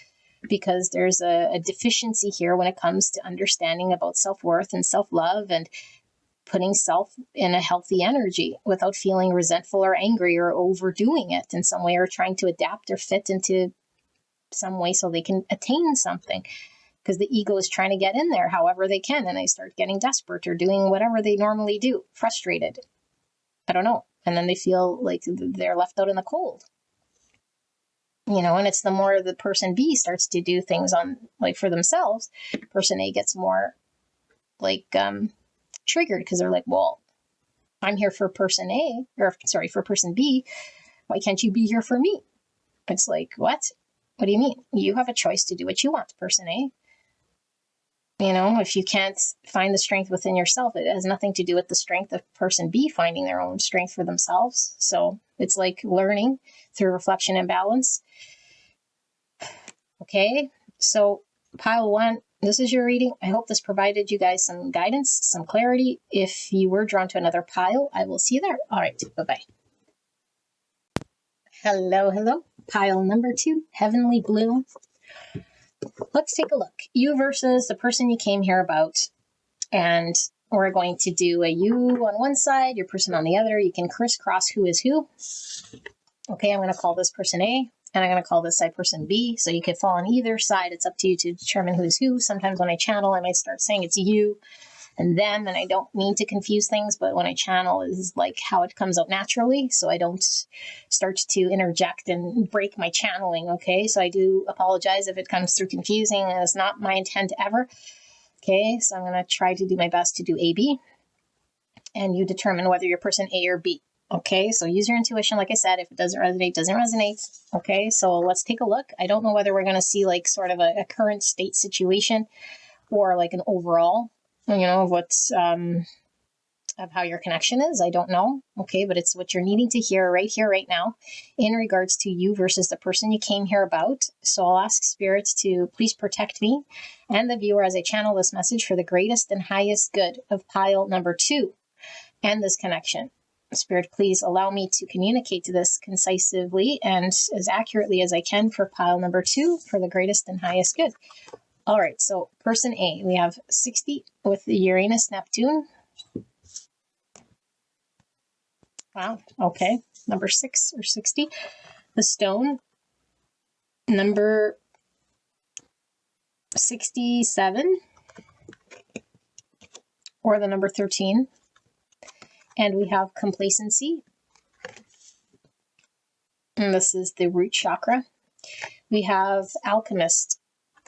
because there's a deficiency here when it comes to understanding about self-worth and self-love and putting self in a healthy energy without feeling resentful or angry or overdoing it in some way or trying to adapt or fit into some way so they can attain something. Because the ego is trying to get in there however they can, and they start getting desperate or doing whatever they normally do, frustrated. I don't know. And then they feel like they're left out in the cold. And it's the more the person B starts to do things on for themselves, person A gets more triggered, because they're like, well, I'm here for person A, for person B. Why can't you be here for me? It's like, what? What do you mean? You have a choice to do what you want, person A. If you can't find the strength within yourself, it has nothing to do with the strength of person B finding their own strength for themselves. So it's like learning through reflection and balance. Okay, so pile 1, this is your reading. I hope this provided you guys some guidance, some clarity. If you were drawn to another pile, I will see you there. All right, bye-bye. Hello. Pile number 2, heavenly blue. Let's take a look. You versus the person you came here about. And we're going to do a you on one side, your person on the other. You can crisscross who is who. Okay, I'm going to call this person A, and I'm going to call this side person B. So you could fall on either side. It's up to you to determine who's who. Sometimes when I channel, I might start saying it's you and them, and I don't mean to confuse things, but when I channel is like how it comes out naturally. So I don't start to interject and break my channeling. Okay, so I do apologize if it comes through confusing, and it's not my intent ever. Okay, so I'm going to try to do my best to do AB. and you determine whether you're person A or B. Okay, so use your intuition. Like I said, if it doesn't resonate, doesn't resonate. Okay, so let's take a look. I don't know whether we're going to see like sort of a current state situation or like an overall, of what's of how your connection is. I don't know. Okay, but it's what you're needing to hear right here, right now, in regards to you versus the person you came here about. So I'll ask spirits to please protect me and the viewer as I channel this message for the greatest and highest good of pile number 2 and this connection. Spirit, please allow me to communicate this concisely and as accurately as I can for pile number 2 for the greatest and highest good. All right, so person A, we have 60 with the Uranus Neptune. Wow, okay. Number 6 or 60. The stone, number 67, or the number 13. And we have complacency. And this is the root chakra. We have alchemist,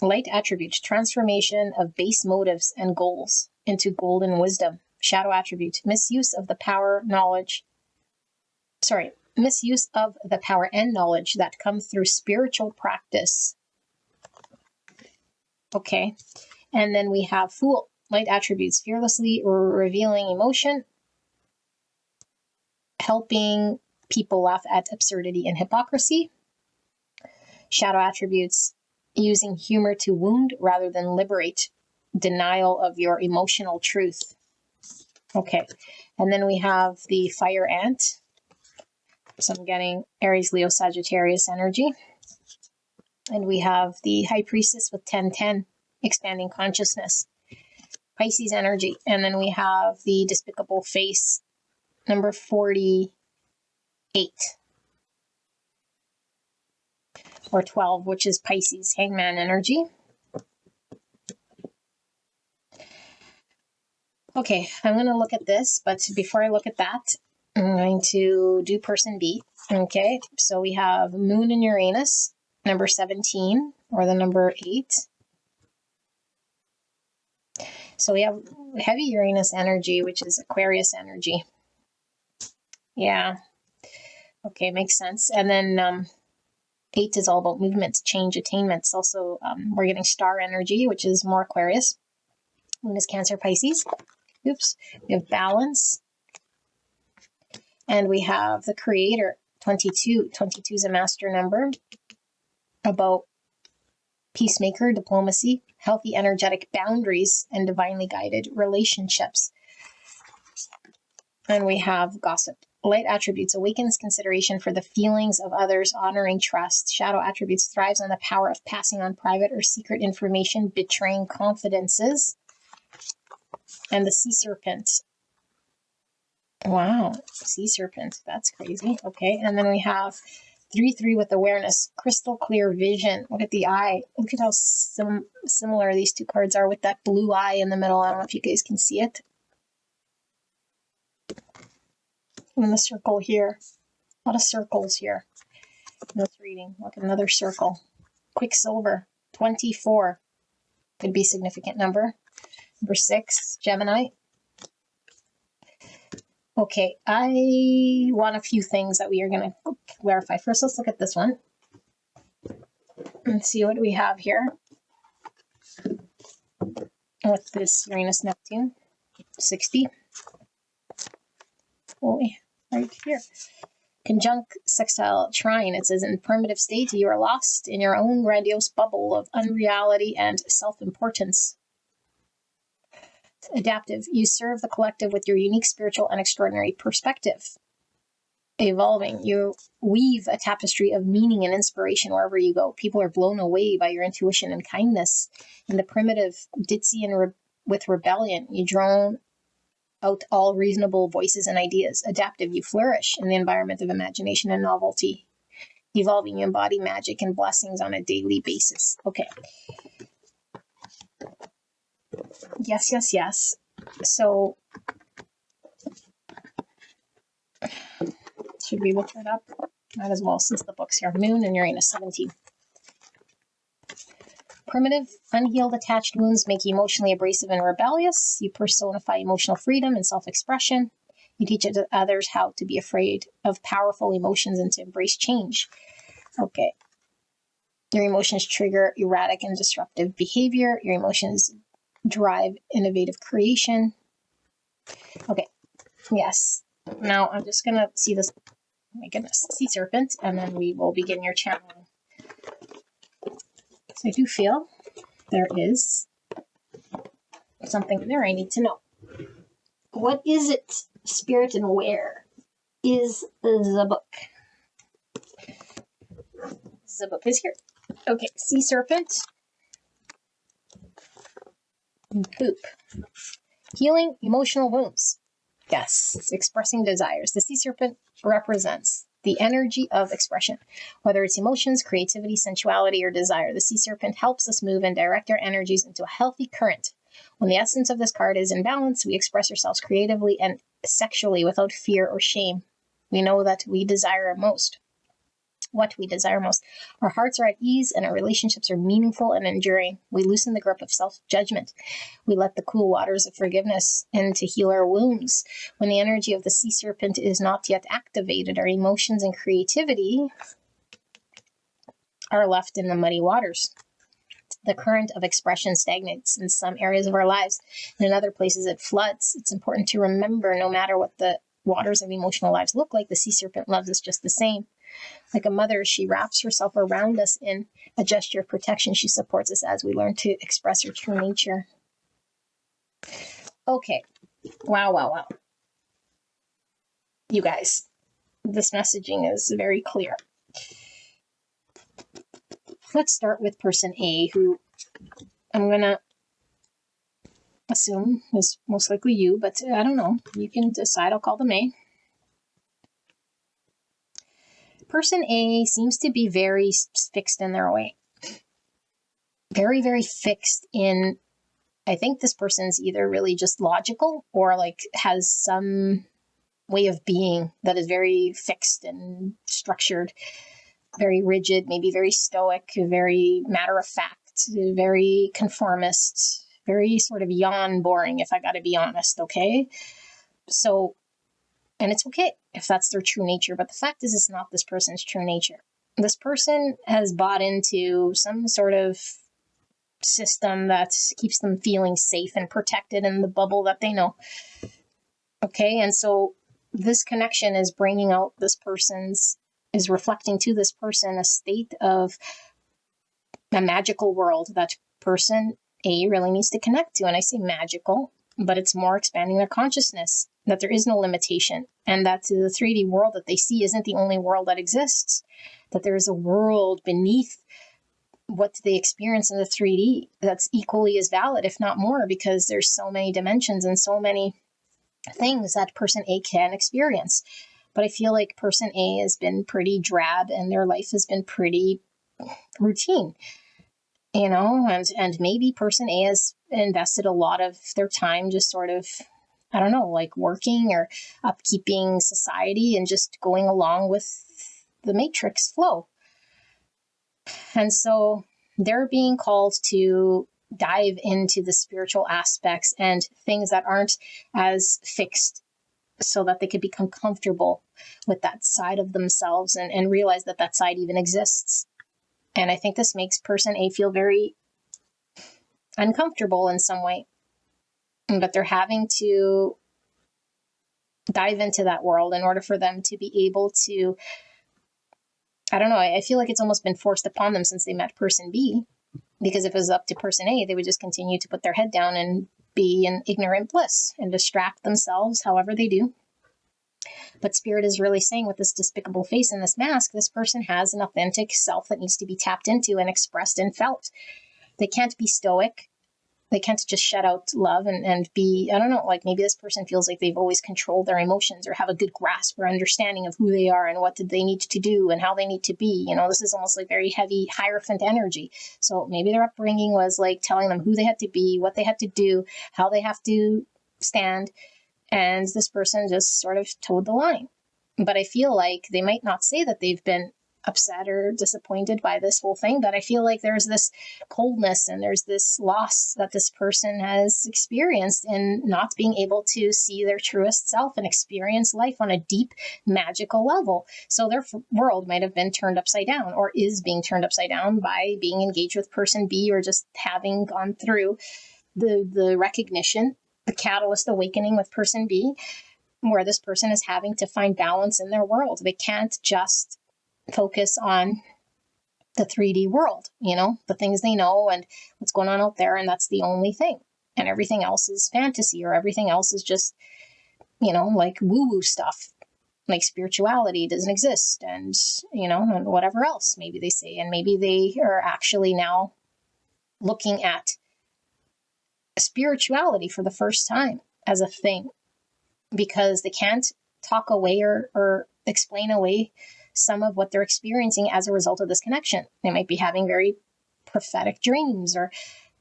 light attribute, transformation of base motives and goals into golden wisdom. Shadow attribute, misuse of the power and knowledge that come through spiritual practice. Okay. And then we have fool, light attributes, fearlessly revealing emotion, helping people laugh at absurdity and hypocrisy. Shadow attributes, using humor to wound rather than liberate, denial of your emotional truth. Okay. And then we have the fire ant. So I'm getting Aries, Leo, Sagittarius energy. And we have the high priestess with 1010, expanding consciousness. Pisces energy. And then we have the despicable face, number 48. Or 12, which is Pisces, hangman energy. Okay, I'm going to look at this, but before I look at that, I'm going to do person B. Okay, so we have Moon and Uranus, number 17, or the number 8. So we have heavy Uranus energy, which is Aquarius energy. Yeah. Okay, makes sense. And then 8 is all about movement, change, attainments. Also, we're getting star energy, which is more Aquarius. Moon is Cancer, Pisces. Oops. We have balance. And we have the creator, 22. 22 is a master number about peacemaker, diplomacy, healthy energetic boundaries, and divinely guided relationships. And we have gossip. Light attributes, awakens consideration for the feelings of others, honoring trust. Shadow attributes, thrives on the power of passing on private or secret information, betraying confidences. And the sea serpent. Wow, sea serpent. That's crazy. Okay, and then we have 3-3 with awareness, crystal clear vision. Look at the eye. Look at how similar these two cards are with that blue eye in the middle. I don't know if you guys can see it. And the circle here. A lot of circles here in this reading. Look at another circle. Quicksilver, 24. Could be a significant number. Number 6, Gemini. Okay, I want a few things that we are going to clarify. First, let's look at this one and see what we have here with this Uranus Neptune 60. Right here. Conjunct sextile trine. It says, in primitive state, you are lost in your own grandiose bubble of unreality and self-importance. Adaptive. You serve the collective with your unique spiritual and extraordinary perspective. Evolving. You weave a tapestry of meaning and inspiration wherever you go. People are blown away by your intuition and kindness. In the primitive, ditzy and with rebellion, you drone out all reasonable voices and ideas. Adaptive. You flourish in the environment of imagination and novelty. Evolving. You embody magic and blessings on a daily basis. Okay. Yes, yes, yes. So, should we look that up? Might as well, since the book's here. Moon and Uranus, 17. primitive, unhealed attached wounds make you emotionally abrasive and rebellious. You personify emotional freedom and self-expression. You teach others how to be afraid of powerful emotions and to embrace change. Okay. Your emotions trigger erratic and disruptive behavior. Your emotions drive innovative creation. Okay. Yes. Now I'm just going to see this. Oh my goodness. Sea serpent. And then we will begin your channeling. So I do feel there is something there I need to know. What is it, Spirit, and where is the book? The book is here. Okay, sea serpent. Poop. Healing emotional wounds. Yes, it's expressing desires. The sea serpent represents the energy of expression. Whether it's emotions, creativity, sensuality, or desire, the sea serpent helps us move and direct our energies into a healthy current. When the essence of this card is in balance, we express ourselves creatively and sexually without fear or shame. We know that we desire most. What we desire most. Our hearts are at ease and our relationships are meaningful and enduring. We loosen the grip of self-judgment. We let the cool waters of forgiveness in to heal our wounds. When the energy of the sea serpent is not yet activated, our emotions and creativity are left in the muddy waters. The current of expression stagnates in some areas of our lives, and in other places it floods. It's important to remember, no matter what the waters of emotional lives look like, the sea serpent loves us just the same. Like a mother, she wraps herself around us in a gesture of protection. She supports us as we learn to express our true nature. Okay. Wow. You guys, this messaging is very clear. Let's start with person A, who I'm going to assume is most likely you, but I don't know. You can decide. I'll call them A. Person A seems to be very fixed in their way. Very, very fixed in, I think this person's either really just logical or like has some way of being that is very fixed and structured, very rigid, maybe very stoic, very matter of fact, very conformist, very sort of yawn boring, if I got to be honest, okay? So, and it's okay if that's their true nature, but the fact is it's not this person's true nature. This person has bought into some sort of system that keeps them feeling safe and protected in the bubble that they know. Okay, and so this connection is bringing out is reflecting to this person a state of a magical world that person A really needs to connect to. And I say magical, but it's more expanding their consciousness, that there is no limitation, and that the 3D world that they see isn't the only world that exists, that there is a world beneath what they experience in the 3D that's equally as valid, if not more, because there's so many dimensions and so many things that person A can experience. But I feel like person A has been pretty drab and their life has been pretty routine, and maybe person A has invested a lot of their time just sort of, I don't know, like working or upkeeping society and just going along with the matrix flow. And so they're being called to dive into the spiritual aspects and things that aren't as fixed, so that they could become comfortable with that side of themselves and realize that that side even exists. And I think this makes person A feel very uncomfortable in some way, but they're having to dive into that world in order for them to be able to, I don't know, I feel like it's almost been forced upon them since they met person B, because if it was up to person A, they would just continue to put their head down and be in ignorant bliss and distract themselves however they do. But Spirit is really saying, with this despicable face and this mask, this person has an authentic self that needs to be tapped into and expressed and felt. They can't be stoic. They can't just shut out love and be, I don't know, like maybe this person feels like they've always controlled their emotions or have a good grasp or understanding of who they are and what they need to do and how they need to be. This is almost like very heavy Hierophant energy. So maybe their upbringing was like telling them who they had to be, what they had to do, how they have to stand. And this person just sort of towed the line. But I feel like they might not say that they've been upset or disappointed by this whole thing, but I feel like there's this coldness and there's this loss that this person has experienced in not being able to see their truest self and experience life on a deep, magical level. So their world might have been turned upside down, or is being turned upside down, by being engaged with person B, or just having gone through the recognition, the catalyst awakening with person B, where this person is having to find balance in their world. They can't just focus on the 3D world, the things they know and what's going on out there, and that's the only thing. And everything else is fantasy, or everything else is just, like woo-woo stuff, like spirituality doesn't exist, and, and whatever else maybe they say. And maybe they are actually now looking at spirituality for the first time as a thing, because they can't talk away or explain away some of what they're experiencing as a result of this connection. They might be having very prophetic dreams, or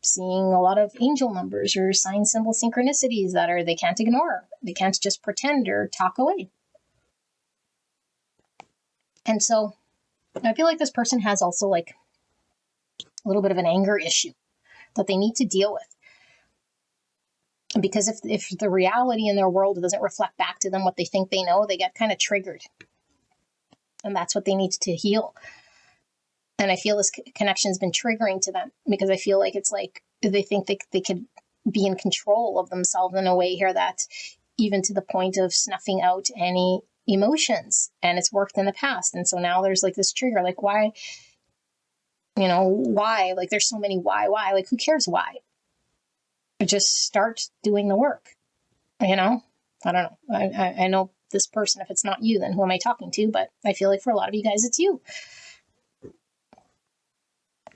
seeing a lot of angel numbers or sign symbol synchronicities that they can't ignore. They can't just pretend or talk away. And so I feel like this person has also like a little bit of an anger issue that they need to deal with. Because if the reality in their world doesn't reflect back to them what they think they know, they get kind of triggered. And that's what they need to heal. And I feel this connection has been triggering to them, because I feel like it's like they think they could be in control of themselves in a way here, that even to the point of snuffing out any emotions. And it's worked in the past. And so now there's like this trigger, like why, why? Like there's so many why? Like who cares why? Just start doing the work, I don't know. I know this person, if it's not you, then who am I talking to? But I feel like for a lot of you guys, it's you.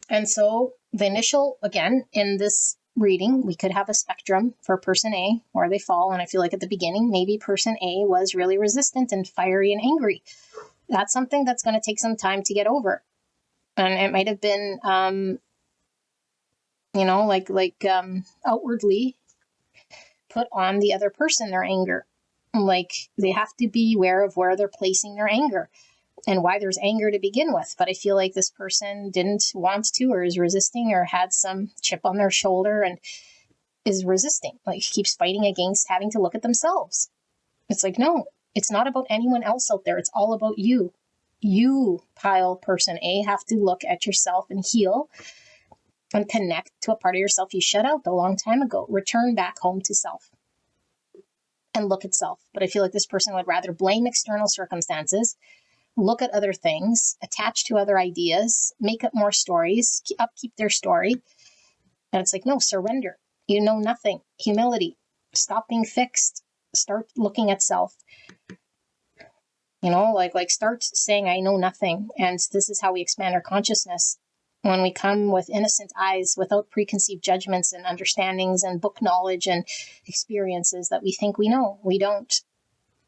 And so the initial, again, in this reading, we could have a spectrum for person A, where they fall. And I feel like at the beginning, maybe person A was really resistant and fiery and angry. That's something that's going to take some time to get over. And it might have been, outwardly put on the other person, their anger. Like they have to be aware of where they're placing their anger and why there's anger to begin with. But I feel like this person didn't want to, or is resisting, or had some chip on their shoulder and is resisting, like keeps fighting against having to look at themselves. It's like, no, it's not about anyone else out there. It's all about you. You, pile person A, have to look at yourself and heal and connect to a part of yourself you shut out a long time ago. Return back home to self and look at self. But I feel like this person would rather blame external circumstances, look at other things, attach to other ideas, make up more stories, upkeep their story. And it's like, no, surrender. You know nothing. Humility. Stop being fixed. Start looking at self. Like start saying, I know nothing. And this is how we expand our consciousness. When we come with innocent eyes, without preconceived judgments and understandings and book knowledge and experiences that we think we know, we don't.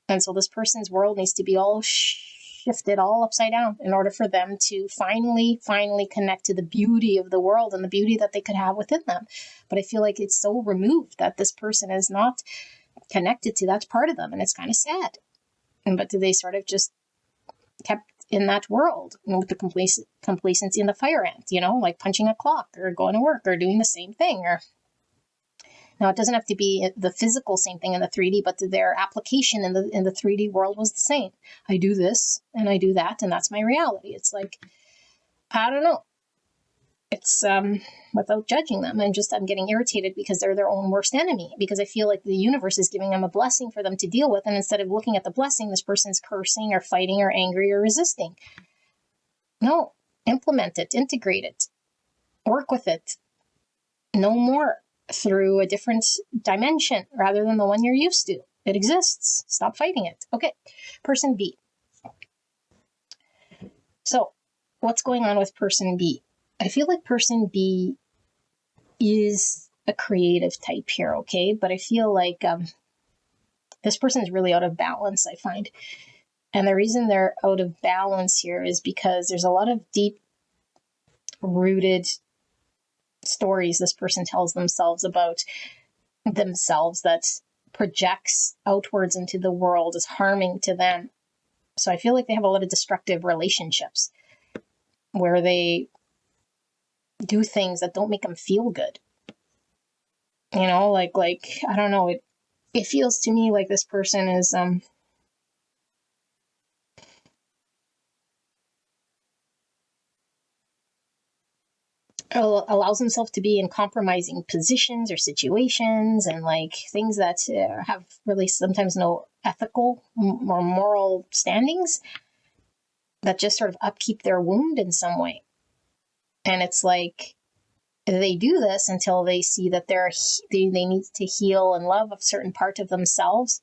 And so this person's world needs to be all shifted all upside down in order for them to finally connect to the beauty of the world and the beauty that they could have within them. But I feel like it's so removed that this person is not connected to that part of them. And it's kind of sad. But they sort of just kept in that world with the complacency and the fire ant, like punching a clock or going to work or doing the same thing. Or now it doesn't have to be the physical same thing in the 3D, but their application in the 3D world was the same. I do this and I do that, and that's my reality. It's like, I don't know. It's without judging them, and just I'm getting irritated because they're their own worst enemy, because I feel like the universe is giving them a blessing for them to deal with, and instead of looking at the blessing, this person's cursing or fighting or angry or resisting. No, implement it, integrate it, work with it. No more through a different dimension rather than the one you're used to. It exists. Stop fighting it. Okay, person B. So what's going on with person B? I feel like person B is a creative type here, okay? But I feel like this person is really out of balance, I find. And the reason they're out of balance here is because there's a lot of deep-rooted stories this person tells themselves about themselves that projects outwards into the world, is harming to them. So I feel like they have a lot of destructive relationships. where they do things that don't make them feel good. You know, like I don't know, it feels to me like this person is allows himself to be in compromising positions or situations, and like things that have really sometimes no ethical or moral standings, that just sort of upkeep their wound in some way. And it's like they do this until they see that they need to heal and love a certain part of themselves.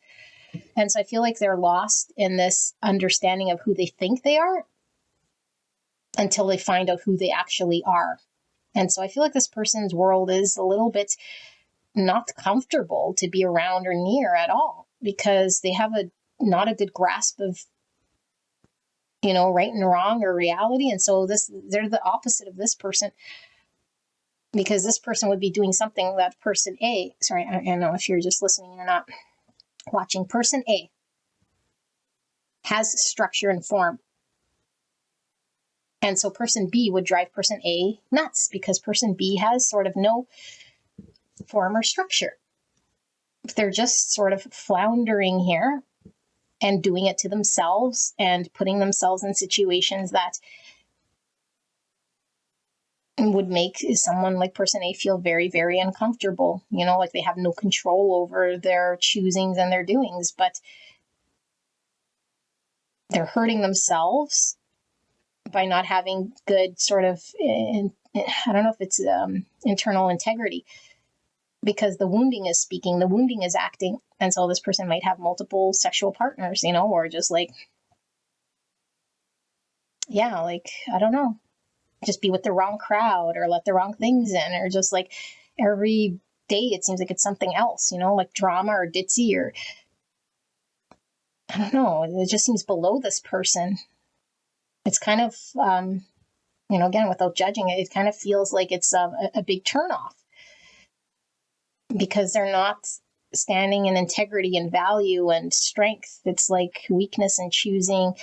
And so I feel like they're lost in this understanding of who they think they are until they find out who they actually are. And so I feel like this person's world is a little bit not comfortable to be around or near at all, because they have not a good grasp of, right and wrong or reality. And so they're the opposite of this person, because this person would be doing something that person A, sorry, I don't know if you're just listening or not watching, person A has structure and form. And so person B would drive person A nuts, because person B has sort of no form or structure. They're just sort of floundering here and doing it to themselves and putting themselves in situations that would make someone like person A feel very, very uncomfortable. Like they have no control over their choosings and their doings, but they're hurting themselves by not having good sort of, I don't know if it's internal integrity, because the wounding is speaking, the wounding is acting. And so this person might have multiple sexual partners, or just like, I don't know, just be with the wrong crowd or let the wrong things in, or just like every day it seems like it's something else, like drama or ditzy, or I don't know, it just seems below this person. It's kind of, again, without judging it, it kind of feels like it's a big turnoff, because they're not standing in integrity and value and strength. It's like weakness and choosing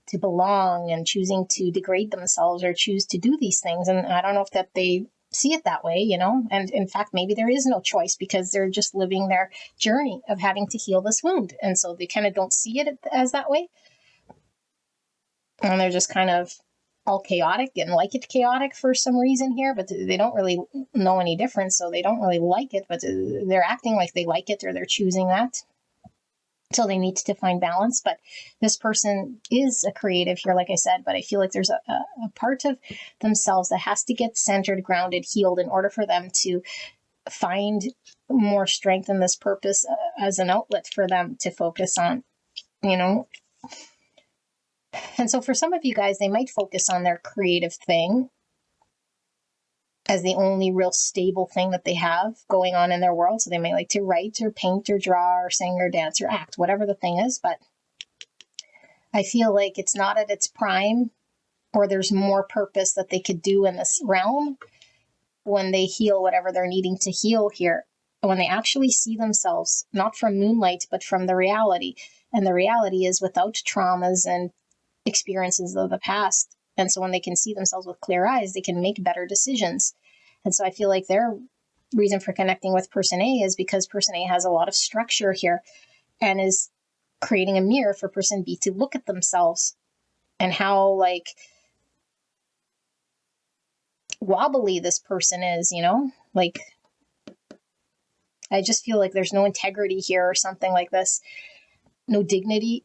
to belong and choosing to degrade themselves or choose to do these things. And I don't know if that they see it that way, and in fact, maybe there is no choice, because they're just living their journey of having to heal this wound. And so they kind of don't see it as that way. And they're just kind of all chaotic and like it chaotic for some reason here, but they don't really know any difference. So they don't really like it, but they're acting like they like it, or they're choosing that. So they need to find balance. But this person is a creative here, like I said, but I feel like there's a part of themselves that has to get centered, grounded, healed in order for them to find more strength in this purpose as an outlet for them to focus on, And so for some of you guys, they might focus on their creative thing as the only real stable thing that they have going on in their world. So they may like to write or paint or draw or sing or dance or act, whatever the thing is. But I feel like it's not at its prime, or there's more purpose that they could do in this realm when they heal whatever they're needing to heal here. When they actually see themselves, not from moonlight, but from the reality. And the reality is without traumas and experiences of the past. And so when they can see themselves with clear eyes, they can make better decisions. And so I feel like their reason for connecting with person A is because person A has a lot of structure here and is creating a mirror for person B to look at themselves and how like wobbly this person is, like I just feel like there's no integrity here or something like this, no dignity.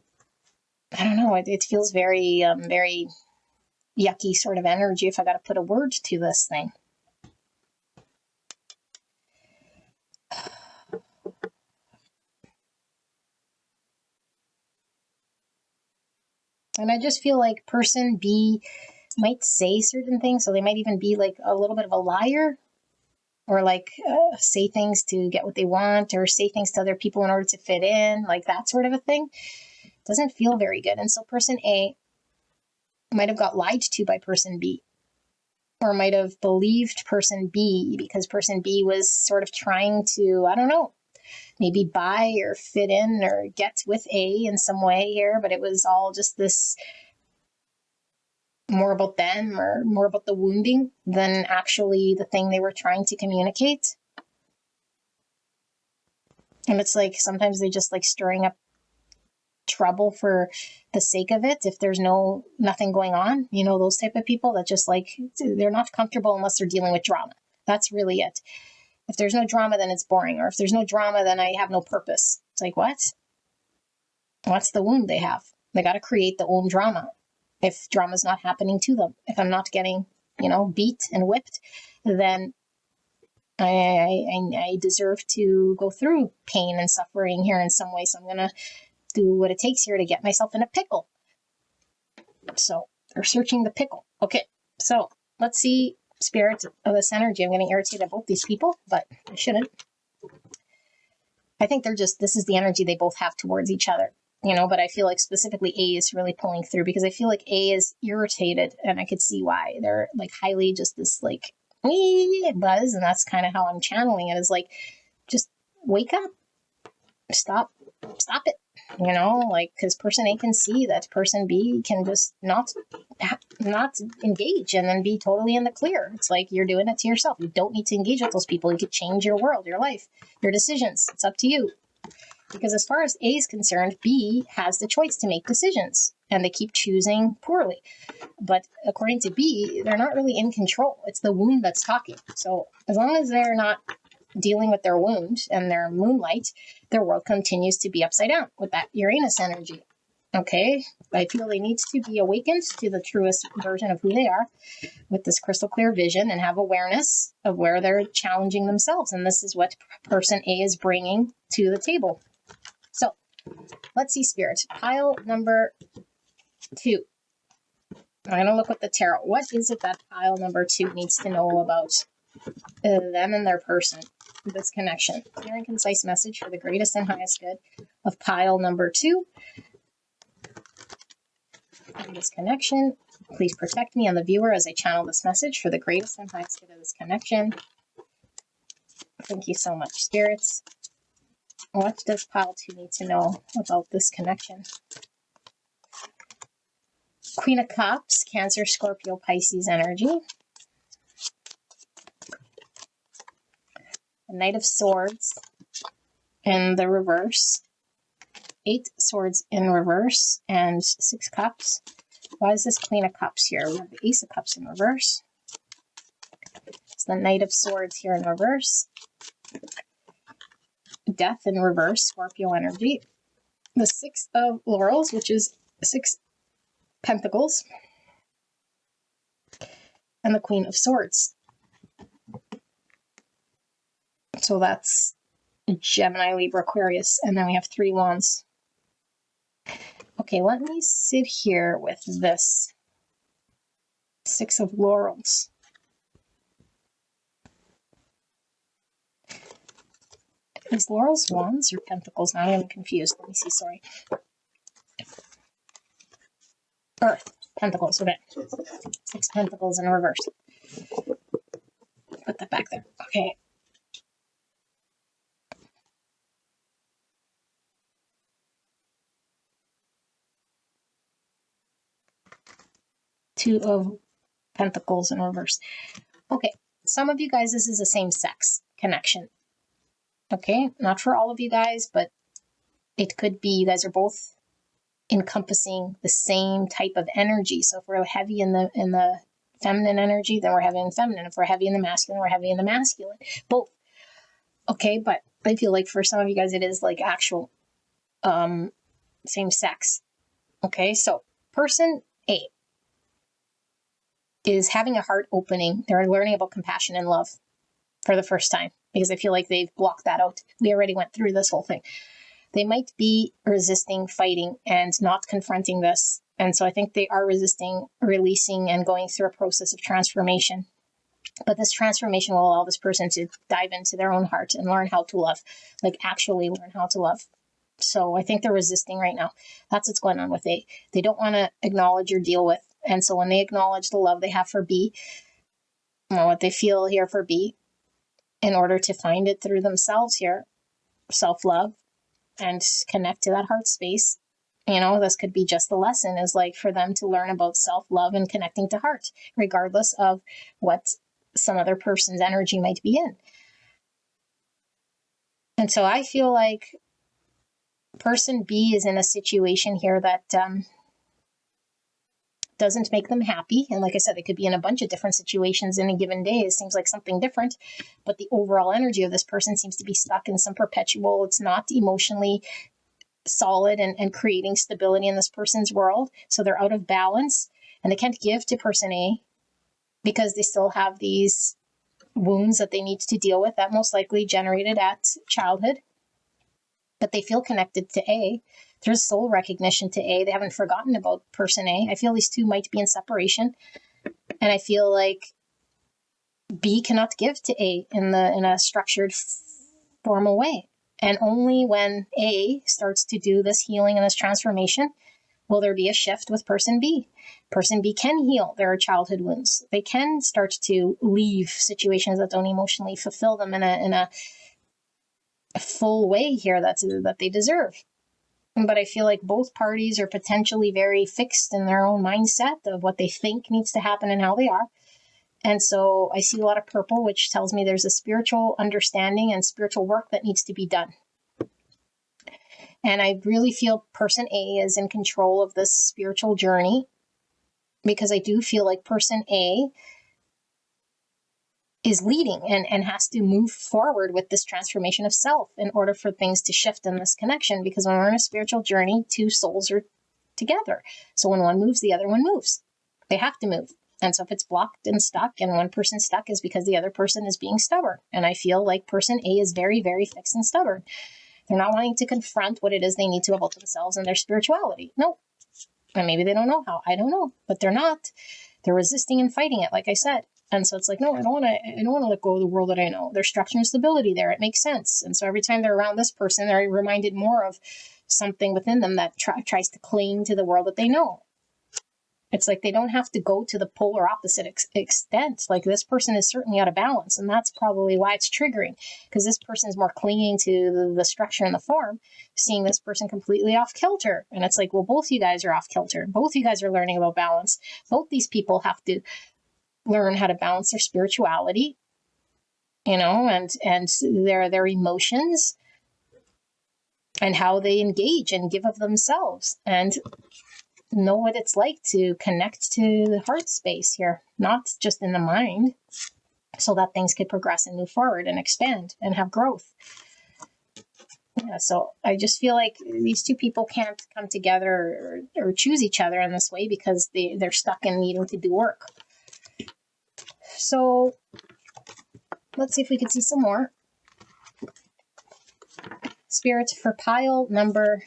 I don't know. It feels very, very yucky sort of energy, if I got to put a word to this thing. And I just feel like person B might say certain things. So they might even be like a little bit of a liar, or like say things to get what they want, or say things to other people in order to fit in, like that sort of a thing. Doesn't feel very good. And so person A might have got lied to by person B, or might have believed person B because person B was sort of trying to, I don't know, maybe buy or fit in or get with A in some way here, but it was all just this more about them or more about the wounding than actually the thing they were trying to communicate. And it's like sometimes they just like stirring up trouble for the sake of it if there's nothing going on. You know, those type of people that just like, they're not comfortable unless they're dealing with drama. That's really it. If there's no drama, then it's boring. Or if there's no drama, then I have no purpose. It's like, what? What's the wound they have? They got to create their own drama. If drama's not happening to them, if I'm not getting, beat and whipped, then I deserve to go through pain and suffering here in some way. So I'm going to do what it takes here to get myself in a pickle. So they're searching the pickle. Okay, so let's see, spirit of this energy. I'm getting irritated about these people, but I shouldn't. I think this is the energy they both have towards each other, but I feel like specifically A is really pulling through because I feel like A is irritated and I could see why. They're like highly just this like buzz, and that's kind of how I'm channeling it, is like, just wake up, stop it, because person A can see that person B can just not engage and then be totally in the clear. It's like you're doing it to yourself. You don't need to engage with those people. You could change your world, your life, your decisions. It's up to you. Because as far as A is concerned, B has the choice to make decisions, and they keep choosing poorly. But according to B, they're not really in control. It's the wound that's talking. So as long as they're not dealing with their wound and their moonlight, their world continues to be upside down with that Uranus energy. Okay, I feel they need to be awakened to the truest version of who they are with this crystal clear vision and have awareness of where they're challenging themselves. And this is what person A is bringing to the table. So let's see, spirit. Pile number 2. I'm going to look with the tarot. What is it that pile number 2 needs to know about them and their person? This connection. Clear and concise message for the greatest and highest good of pile number 2. And this connection. Please protect me and the viewer as I channel this message for the greatest and highest good of this connection. Thank you so much, spirits. What does pile 2 need to know about this connection? Queen of Cups, Cancer, Scorpio, Pisces energy. The Knight of Swords in the reverse. 8 Swords in reverse and 6 Cups. Why is this Queen of Cups here? We have the Ace of Cups in reverse. It's the Knight of Swords here in reverse. Death in reverse, Scorpio energy. The 6 of Laurels, which is 6 Pentacles. And the Queen of Swords. So that's Gemini, Libra, Aquarius. And then we have 3 Wands. Okay, let me sit here with this 6 of Laurels. Is Laurels Wands or Pentacles? Now I'm confused. Let me see, sorry. Earth, Pentacles, okay. 6 Pentacles in reverse. Put that back there. Okay. Two of Pentacles in reverse. Okay, some of you guys, this is a same-sex connection. Okay, not for all of you guys, but it could be you guys are both encompassing the same type of energy. So if we're heavy in the feminine energy, then we're heavy in feminine. If we're heavy in the masculine, we're heavy in the masculine. Both. Okay, but I feel like for some of you guys, it is like actual same sex. Okay, so person A is having a heart opening. They're learning about compassion and love for the first time because I feel like they've blocked that out. We already went through this whole thing. They might be resisting, fighting, and not confronting this. And so I think they are resisting, releasing, and going through a process of transformation. But this transformation will allow this person to dive into their own heart and learn how to love, like actually learn how to love. So I think they're resisting right now. That's what's going on with A. They don't want to acknowledge or deal with. And so when they acknowledge the love they have for B, what they feel here for B, in order to find it through themselves here, self-love, and connect to that heart space, This could be just the lesson, is like for them to learn about self-love and connecting to heart, regardless of what some other person's energy might be in. And so I feel like person B is in a situation here that doesn't make them happy. And like I said, they could be in a bunch of different situations in a given day. It seems like something different, but the overall energy of this person seems to be stuck in some perpetual, it's not emotionally solid and creating stability in this person's world. So they're out of balance and they can't give to person A because they still have these wounds that they need to deal with that most likely generated at childhood. But they feel connected to A. There's soul recognition to A. They haven't forgotten about person A. I feel these two might be in separation. And I feel like B cannot give to A in a structured, formal way. And only when A starts to do this healing and this transformation will there be a shift with person B. Person B can heal their childhood wounds. They can start to leave situations that don't emotionally fulfill them in a full way here that they deserve. But I feel like both parties are potentially very fixed in their own mindset of what they think needs to happen and how they are. And so I see a lot of purple, which tells me there's a spiritual understanding and spiritual work that needs to be done. And I really feel person A is in control of this spiritual journey, because I do feel like person A is leading and has to move forward with this transformation of self in order for things to shift in this connection. Because when we're in a spiritual journey, two souls are together. So when one moves, the other one moves. They have to move. And so if it's blocked and stuck and one person's stuck, is because the other person is being stubborn. And I feel like person A is very, very fixed and stubborn. They're not wanting to confront what it is they need to about themselves and their spirituality. No. And maybe they don't know how. I don't know. But they're not. They're resisting and fighting it, like I said. And so it's like, no, I don't want to let go of the world that I know. There's structure and stability there. It makes sense. And so every time they're around this person, they're reminded more of something within them that tries to cling to the world that they know. It's like they don't have to go to the polar opposite extent. Like this person is certainly out of balance. And that's probably why it's triggering, because this person is more clinging to the structure and the form, seeing this person completely off kilter. And it's like, well, both you guys are off kilter. Both you guys are learning about balance. Both these people have to learn how to balance their spirituality, and their emotions and how they engage and give of themselves and know what it's like to connect to the heart space here, not just in the mind, so that things could progress and move forward and expand and have growth. Yeah, so I just feel like these two people can't come together or choose each other in this way because they're stuck in needing to do work. So let's see if we can see some more. Spirit for pile number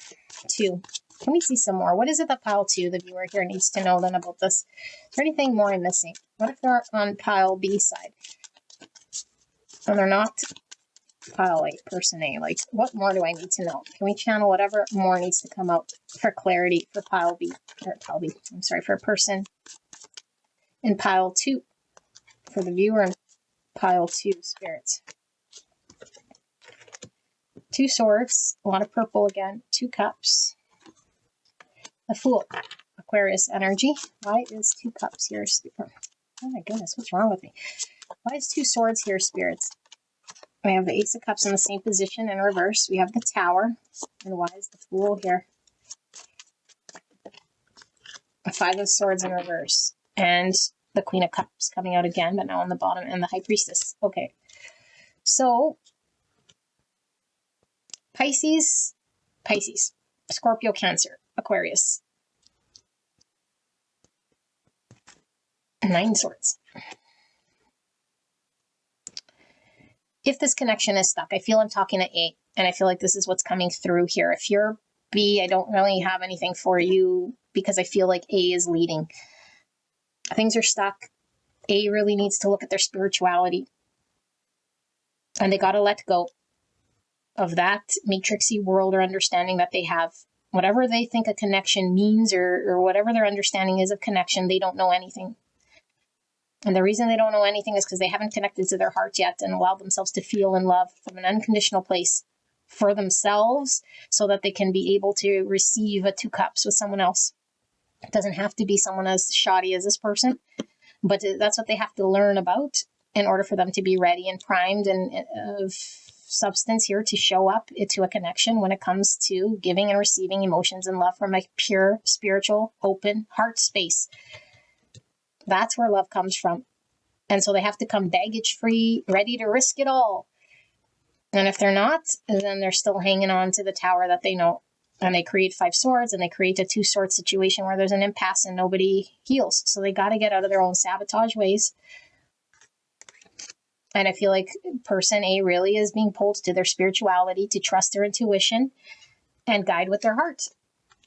2. Can we see some more? What is it that pile 2, the viewer here, needs to know then about this? Is there anything more I'm missing? What if they're on pile B side? And they're not pile 8, person A. Like, what more do I need to know? Can we channel whatever more needs to come out for clarity for pile B? Or pile B. I'm sorry, for a person in pile 2. For the viewer in pile 2, spirits. 2 swords, a lot of purple again, 2 cups. The Fool, Aquarius energy. Why is 2 cups here, spirit? Oh my goodness, what's wrong with me? Why is 2 swords here, spirits? We have the Ace of Cups in the same position in reverse. We have the Tower. And why is the Fool here? The 5 of Swords in reverse. And the Queen of Cups coming out again, but now on the bottom, and the High Priestess. Okay. So, Pisces, Scorpio, Cancer, Aquarius. 9 swords. If this connection is stuck, I feel I'm talking to A, and I feel like this is what's coming through here. If you're B, I don't really have anything for you because I feel like A is leading. Things are stuck. A really needs to look at their spirituality. And they got to let go of that matrixy world or understanding that they have. Whatever they think a connection means or whatever their understanding is of connection, they don't know anything. And the reason they don't know anything is because they haven't connected to their heart yet and allowed themselves to feel and love from an unconditional place. for themselves so that they can be able to receive a 2 cups with someone else. It doesn't have to be someone as shoddy as this person, but that's what they have to learn about in order for them to be ready and primed and of substance here to show up into a connection when it comes to giving and receiving emotions and love from a pure, spiritual, open heart space. That's where love comes from. And so they have to come baggage free, ready to risk it all. And if they're not, then they're still hanging on to the tower that they know. And they create 5 swords and they create a 2 sword situation where there's an impasse and nobody heals. So they got to get out of their own sabotage ways. And I feel like person A really is being pulled to their spirituality, to trust their intuition and guide with their heart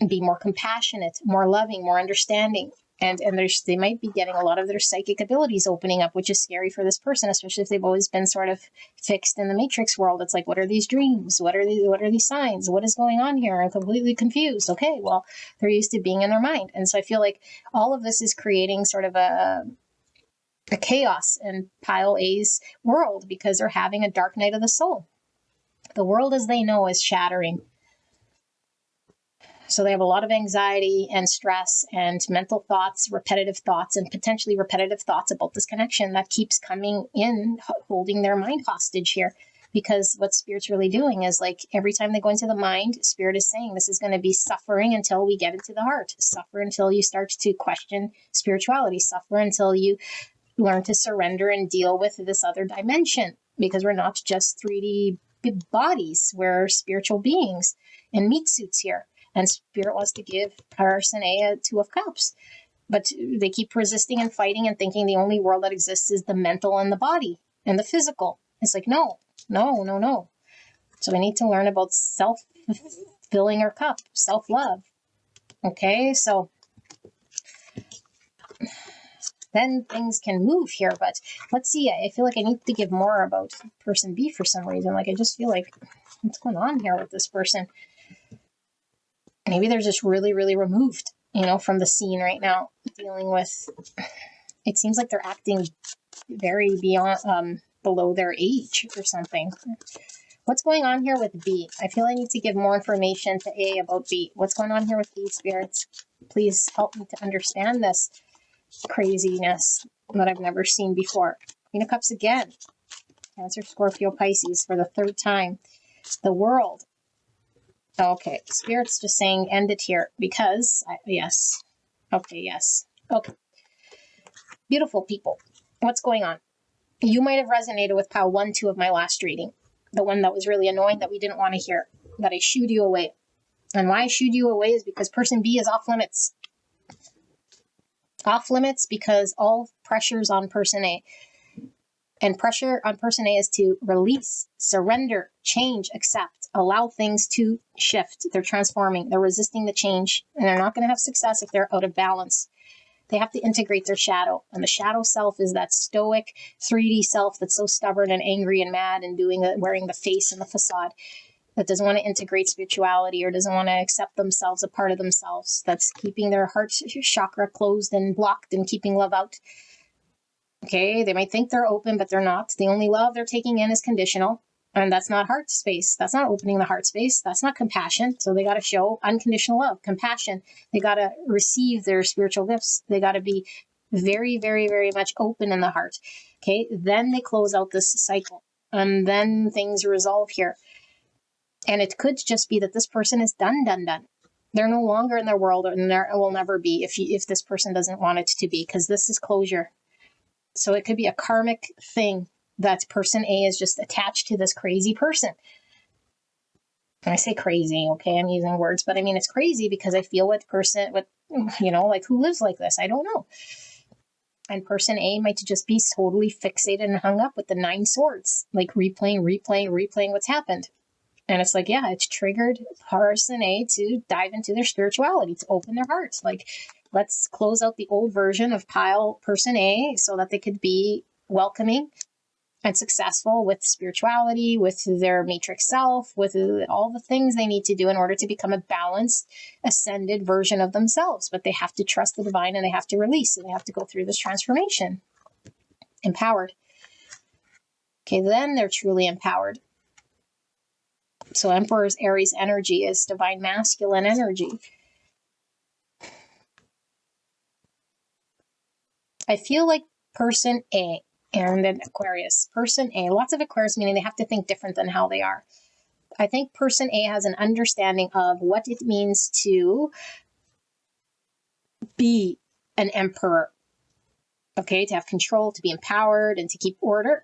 and be more compassionate, more loving, more understanding. And they might be getting a lot of their psychic abilities opening up, which is scary for this person, especially if they've always been sort of fixed in the matrix world. It's like, what are these dreams? What are these signs? What is going on here? I'm completely confused. Okay, well, they're used to being in their mind. And so I feel like all of this is creating sort of a chaos in Pile A's world because they're having a dark night of the soul. The world as they know is shattering. So they have a lot of anxiety and stress and mental thoughts, repetitive thoughts, and potentially repetitive thoughts about this connection that keeps coming in, holding their mind hostage here. Because what Spirit's really doing is, like, every time they go into the mind, Spirit is saying this is going to be suffering until we get into the heart. Suffer until you start to question spirituality. Suffer until you learn to surrender and deal with this other dimension. Because we're not just 3D bodies. We're spiritual beings in meat suits here. And Spirit wants to give person A a 2 of cups. But they keep resisting and fighting and thinking the only world that exists is the mental and the body and the physical. It's like, no. So we need to learn about self-filling our cup, self-love. Okay, so then things can move here. But let's see, I feel like I need to give more about person B for some reason. Like, I just feel like, what's going on here with this person? Maybe they're just really, really removed, from the scene right now, dealing with, it seems like they're acting very beyond, below their age or something. What's going on here with B? I feel I need to give more information to A about B. What's going on here with B, spirits? Please help me to understand this craziness that I've never seen before. Queen of Cups again. Cancer, Scorpio, Pisces for the 3rd time. The World. Okay, Spirit's just saying end it here because, yes. Okay, yes. Okay. Beautiful people. What's going on? You might have resonated with pile 1, 2 of my last reading. The one that was really annoying that we didn't want to hear. That I shooed you away. And why I shooed you away is because person B is off limits. Off limits because all pressure's on person A. And pressure on person A is to release, surrender, change, accept, allow things to shift. They're transforming. They're resisting the change. And they're not going to have success if they're out of balance. They have to integrate their shadow. And the shadow self is that stoic 3D self that's so stubborn and angry and mad and wearing the face and the facade. That doesn't want to integrate spirituality or doesn't want to accept themselves, a part of themselves. That's keeping their heart chakra closed and blocked and keeping love out. Okay, they might think they're open, but they're not. The only love they're taking in is conditional. And that's not heart space. That's not opening the heart space. That's not compassion. So they got to show unconditional love, compassion. They got to receive their spiritual gifts. They got to be very, very, very much open in the heart. Okay, then they close out this cycle. And then things resolve here. And it could just be that this person is done. They're no longer in their world, and there will never be if this person doesn't want it to be, because this is closure. So it could be a karmic thing that person A is just attached to this crazy person. And I say crazy, okay, I'm using words, but I mean, it's crazy because I feel like who lives like this? I don't know. And person A might just be totally fixated and hung up with the 9 swords, like replaying what's happened. And it's like, yeah, it's triggered person A to dive into their spirituality, to open their hearts. Like, let's close out the old version of pile person A so that they could be welcoming and successful with spirituality, with their matrix self, with all the things they need to do in order to become a balanced, ascended version of themselves. But they have to trust the divine and they have to release and they have to go through this transformation. Empowered. Okay, then they're truly empowered. So Emperor's Aries energy is divine masculine energy. I feel like person A and then Aquarius. Person A, lots of Aquarius, meaning they have to think different than how they are. I think person A has an understanding of what it means to be an emperor. Okay, to have control, to be empowered, and to keep order.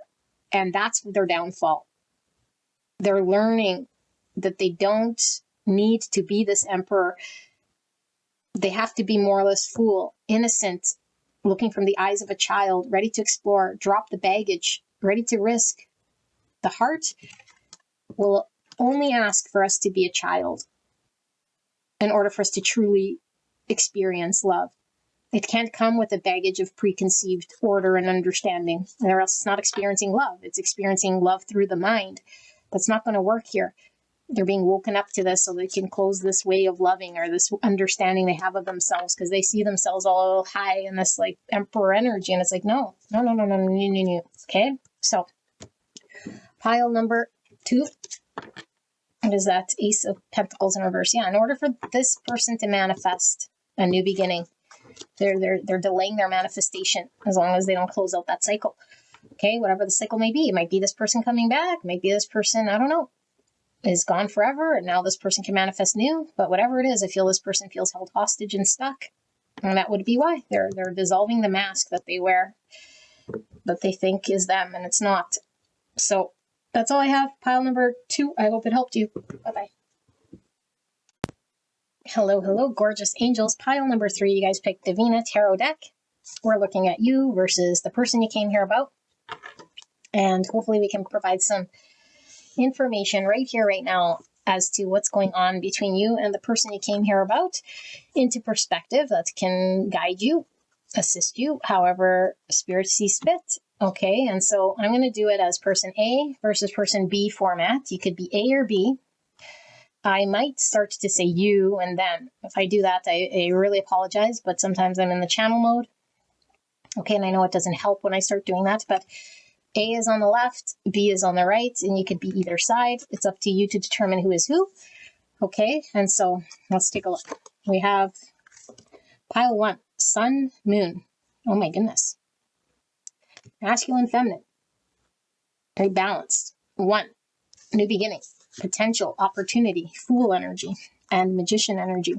And that's their downfall. They're learning that they don't need to be this emperor. They have to be more or less fool, innocent, looking from the eyes of a child, ready to explore, drop the baggage, ready to risk. The heart will only ask for us to be a child in order for us to truly experience love. It can't come with a baggage of preconceived order and understanding, or else it's not experiencing love. It's experiencing love through the mind. That's not going to work here. They're being woken up to this so they can close this way of loving or this understanding they have of themselves, because they see themselves all high in this like emperor energy. And it's like, no. Okay, so pile number 2. What is that? Ace of Pentacles in reverse. Yeah, in order for this person to manifest a new beginning, they're delaying their manifestation as long as they don't close out that cycle. Okay, whatever the cycle may be. It might be this person coming back, it might be this person, I don't know, is gone forever, and now this person can manifest new. But whatever it is, I feel this person feels held hostage and stuck. And that would be why. They're dissolving the mask that they wear, that they think is them, and it's not. So that's all I have. Pile number 2. I hope it helped you. Bye-bye. Hello, gorgeous angels. Pile number 3, you guys picked Divina Tarot deck. We're looking at you versus the person you came here about. And hopefully we can provide some information right here, right now, as to what's going on between you and the person you came here about into perspective that can guide you, assist you, however Spirit sees fit. Okay, and so I'm going to do it as person A versus person B format. You could be A or B. I might start to say you and them. If I do that, I really apologize, but sometimes I'm in the channel mode. Okay, and I know it doesn't help when I start doing that, but A is on the left, B is on the right, and you could be either side. It's up to you to determine who is who. Okay, and so let's take a look. We have pile 1, Sun, Moon. Oh my goodness. Masculine, feminine. Very balanced. 1, new beginning, potential, opportunity, Fool energy, and Magician energy.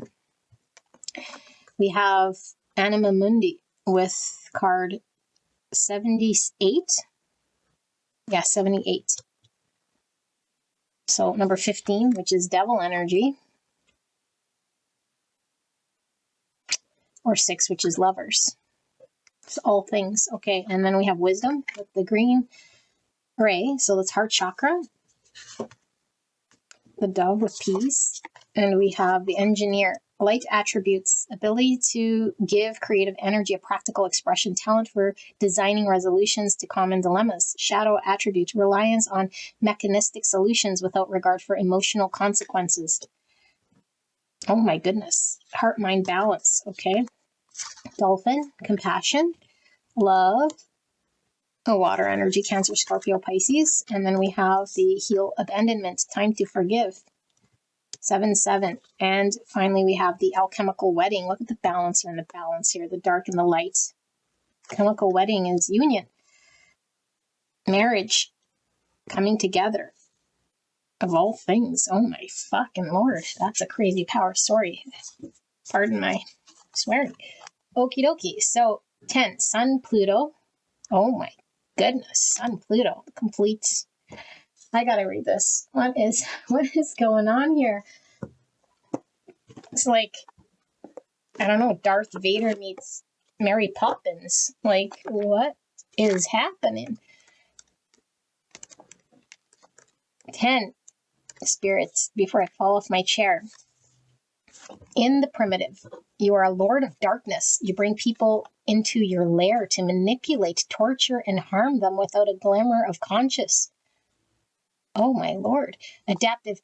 We have Anima Mundi with card 78. Yeah, 78. So number 15, which is Devil energy. Or 6, which is Lovers. It's all things. Okay, and then we have Wisdom with the green ray. So that's Heart Chakra. The Dove with Peace. And we have the Engineer. Light attributes, ability to give creative energy a practical expression, talent for designing resolutions to common dilemmas. Shadow attribute, reliance on mechanistic solutions without regard for emotional consequences. Oh my goodness. Heart, mind, balance. Okay. Dolphin, compassion, love, water energy, Cancer, Scorpio, Pisces. And then we have the Heal, abandonment, time to forgive. 7-7. And finally, we have the alchemical wedding. Look at the balance here and the balance here, the dark and the light. Chemical wedding is union, marriage, coming together of all things. Oh my fucking Lord. That's a crazy power. Sorry. Pardon my swearing. Okie dokie. So 10, Sun, Pluto. Oh my goodness. Sun, Pluto. Complete. I gotta read this. What is going on here? It's like, I don't know, Darth Vader meets Mary Poppins. Like, what is happening? 10, Spirit, before I fall off my chair. In the primitive, you are a lord of darkness. You bring people into your lair to manipulate, torture, and harm them without a glimmer of conscience. Oh my Lord. Adaptive.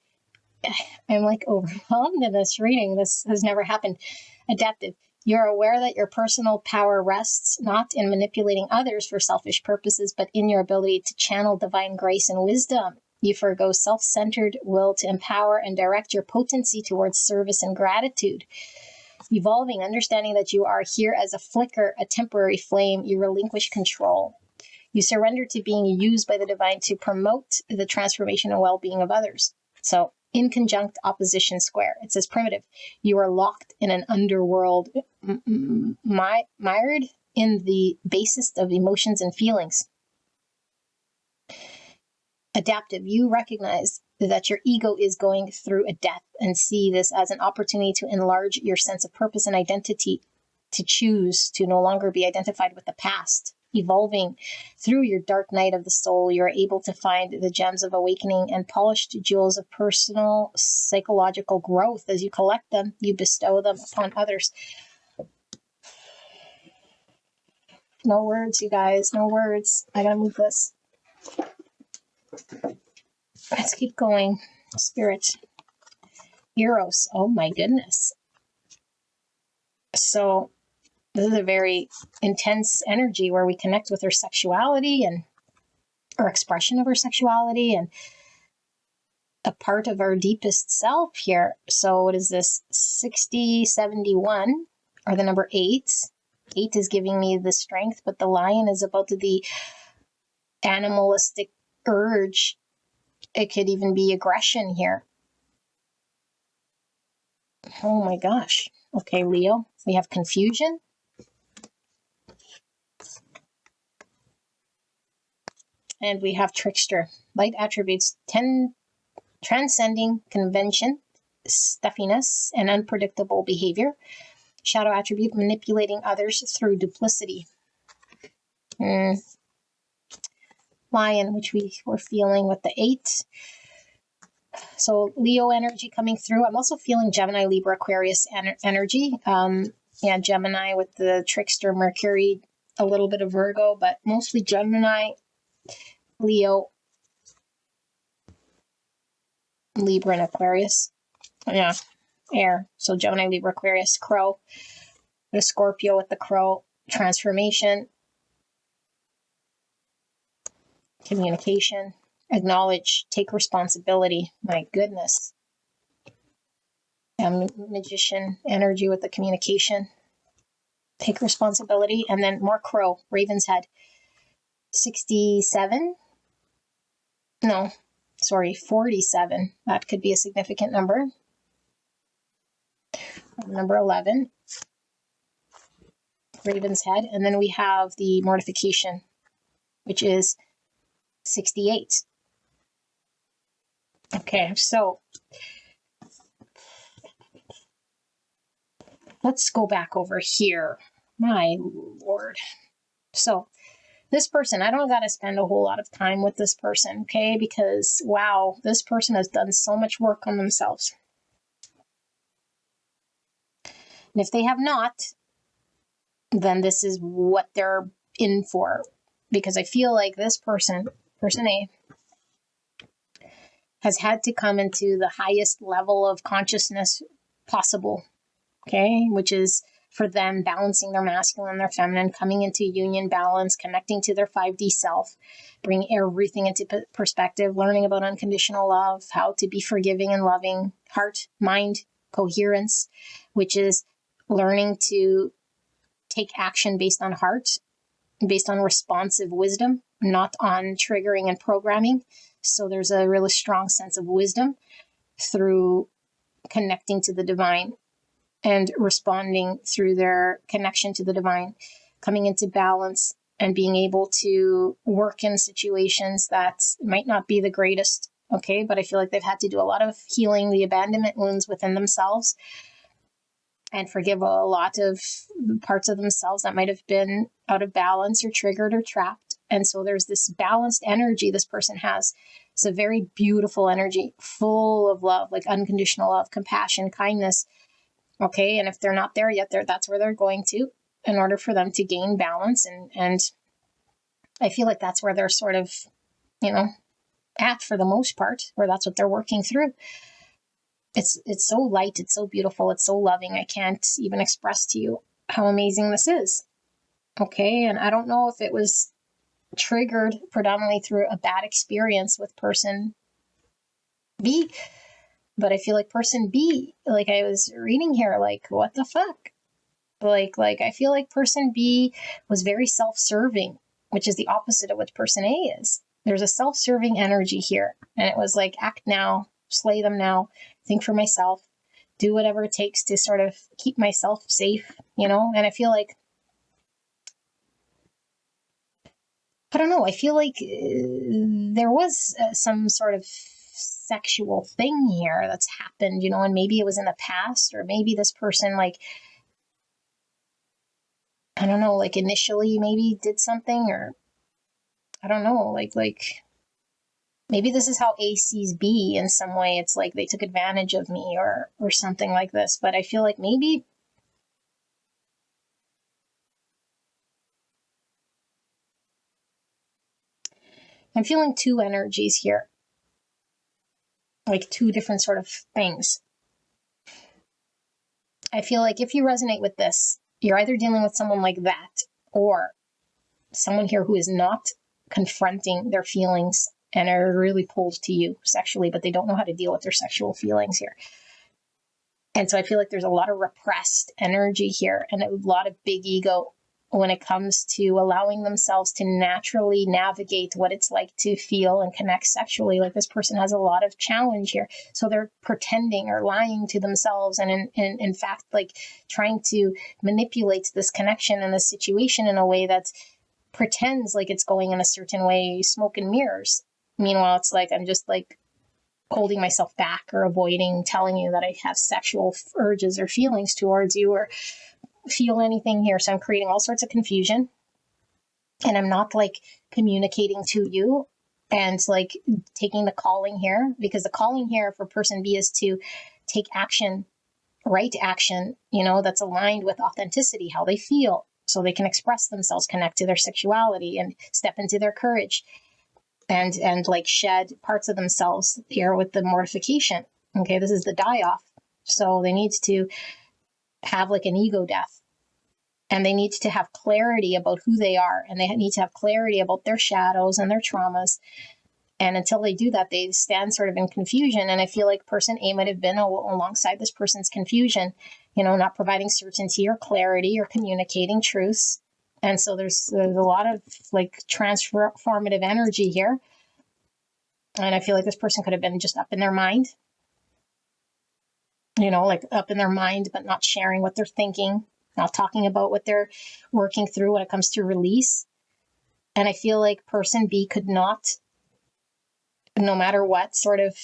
I'm like overwhelmed in this reading. This has never happened. Adaptive. You're aware that your personal power rests not in manipulating others for selfish purposes, but in your ability to channel divine grace and wisdom. You forgo self-centered will to empower and direct your potency towards service and gratitude. Evolving, understanding that you are here as a flicker, a temporary flame. You relinquish control. You surrender to being used by the divine to promote the transformation and well-being of others. So, in conjunct opposition square. It says primitive. You are locked in an underworld, mired in the basest of emotions and feelings. Adaptive. You recognize that your ego is going through a death and see this as an opportunity to enlarge your sense of purpose and identity, to choose to no longer be identified with the past. Evolving through your dark night of the soul, you're able to find the gems of awakening and polished jewels of personal psychological growth. As you collect them, you bestow them upon others. No words, you guys, no words. I gotta move this. Let's keep going. Spirit. Eros. Oh my goodness. So this is a very intense energy where we connect with our sexuality and our expression of our sexuality and a part of our deepest self here. So what is this? 6071 or the number 8. 8 is giving me the strength, but the lion is about the animalistic urge. It could even be aggression here. Oh my gosh. Okay, Leo. We have confusion. And we have trickster. Light attributes 10, transcending convention, stuffiness, and unpredictable behavior. Shadow attribute, manipulating others through duplicity. Lion, which we were feeling with the 8. So Leo energy coming through. I'm also feeling Gemini, Libra, Aquarius energy. Gemini with the trickster, Mercury, a little bit of Virgo, but mostly Gemini, Leo, Libra, and Aquarius. Yeah, air. So Gemini, Libra, Aquarius, Crow. The Scorpio with the Crow, transformation, communication, acknowledge, take responsibility. My goodness. Magician energy with the communication, take responsibility, and then more Crow, Raven's head. 67. No, sorry, 47. That could be a significant number. Number 11. Raven's head. And then we have the mortification, which is 68. Okay, so let's go back over here. My Lord. So this person, I don't got to spend a whole lot of time with this person, okay? Because, wow, this person has done so much work on themselves. And if they have not, then this is what they're in for. Because I feel like this person, person A, has had to come into the highest level of consciousness possible, okay? Which is for them balancing their masculine and their feminine, coming into union balance, connecting to their 5D self, bringing everything into perspective, learning about unconditional love, how to be forgiving and loving, heart, mind, coherence, which is learning to take action based on heart, based on responsive wisdom, not on triggering and programming. So there's a really strong sense of wisdom through connecting to the divine and responding through their connection to the divine, coming into balance and being able to work in situations that might not be the greatest, okay? But I feel like they've had to do a lot of healing the abandonment wounds within themselves and forgive a lot of parts of themselves that might have been out of balance or triggered or trapped. And so there's this balanced energy this person has. It's a very beautiful energy, full of love, like unconditional love, compassion, kindness. Okay, and if they're not there yet, that's where they're going to in order for them to gain balance. And I feel like that's where they're sort of, at for the most part, or that's what they're working through. It's so light, it's so beautiful, it's so loving. I can't even express to you how amazing this is. Okay, and I don't know if it was triggered predominantly through a bad experience with person B. But I feel like person B, like I was reading here, like, what the fuck? Like I feel like person B was very self-serving, which is the opposite of what person A is. There's a self-serving energy here. And it was like, act now, slay them now, think for myself, do whatever it takes to sort of keep myself safe, you know? And I feel like, I don't know, I feel like there was some sort of sexual thing here that's happened, you know, and maybe it was in the past, or maybe this person, like, I don't know, like initially maybe did something, or I don't know, like maybe this is how A sees B in some way. It's like they took advantage of me or something like this. But I feel like maybe I'm feeling two energies here, like two different sort of things. I feel like if you resonate with this, you're either dealing with someone like that, or someone here who is not confronting their feelings and are really pulled to you sexually, but they don't know how to deal with their sexual feelings here. And so I feel like there's a lot of repressed energy here and a lot of big ego when it comes to allowing themselves to naturally navigate what it's like to feel and connect sexually. Like this person has a lot of challenge here. So they're pretending or lying to themselves and in fact, like trying to manipulate this connection and this situation in a way that pretends like it's going in a certain way, smoke and mirrors. Meanwhile, it's like, I'm just like holding myself back or avoiding telling you that I have sexual urges or feelings towards you or feel anything here. So I'm creating all sorts of confusion and I'm not like communicating to you and like taking the calling here, because the calling here for person B is to take action, right action, you know, that's aligned with authenticity, how they feel, so they can express themselves, connect to their sexuality and step into their courage and like shed parts of themselves here with the mortification. Okay, this is the die off. So they need to have like an ego death, and they need to have clarity about who they are, and they need to have clarity about their shadows and their traumas. And until they do that, they stand sort of in confusion. And I feel like person A might have been alongside this person's confusion, you know, not providing certainty or clarity or communicating truths. And so there's a lot of like transformative energy here. And I feel like this person could have been just up in their mind, you know, like up in their mind, but not sharing what they're thinking, not talking about what they're working through when it comes to release. And I feel like person B could not, no matter what, sort of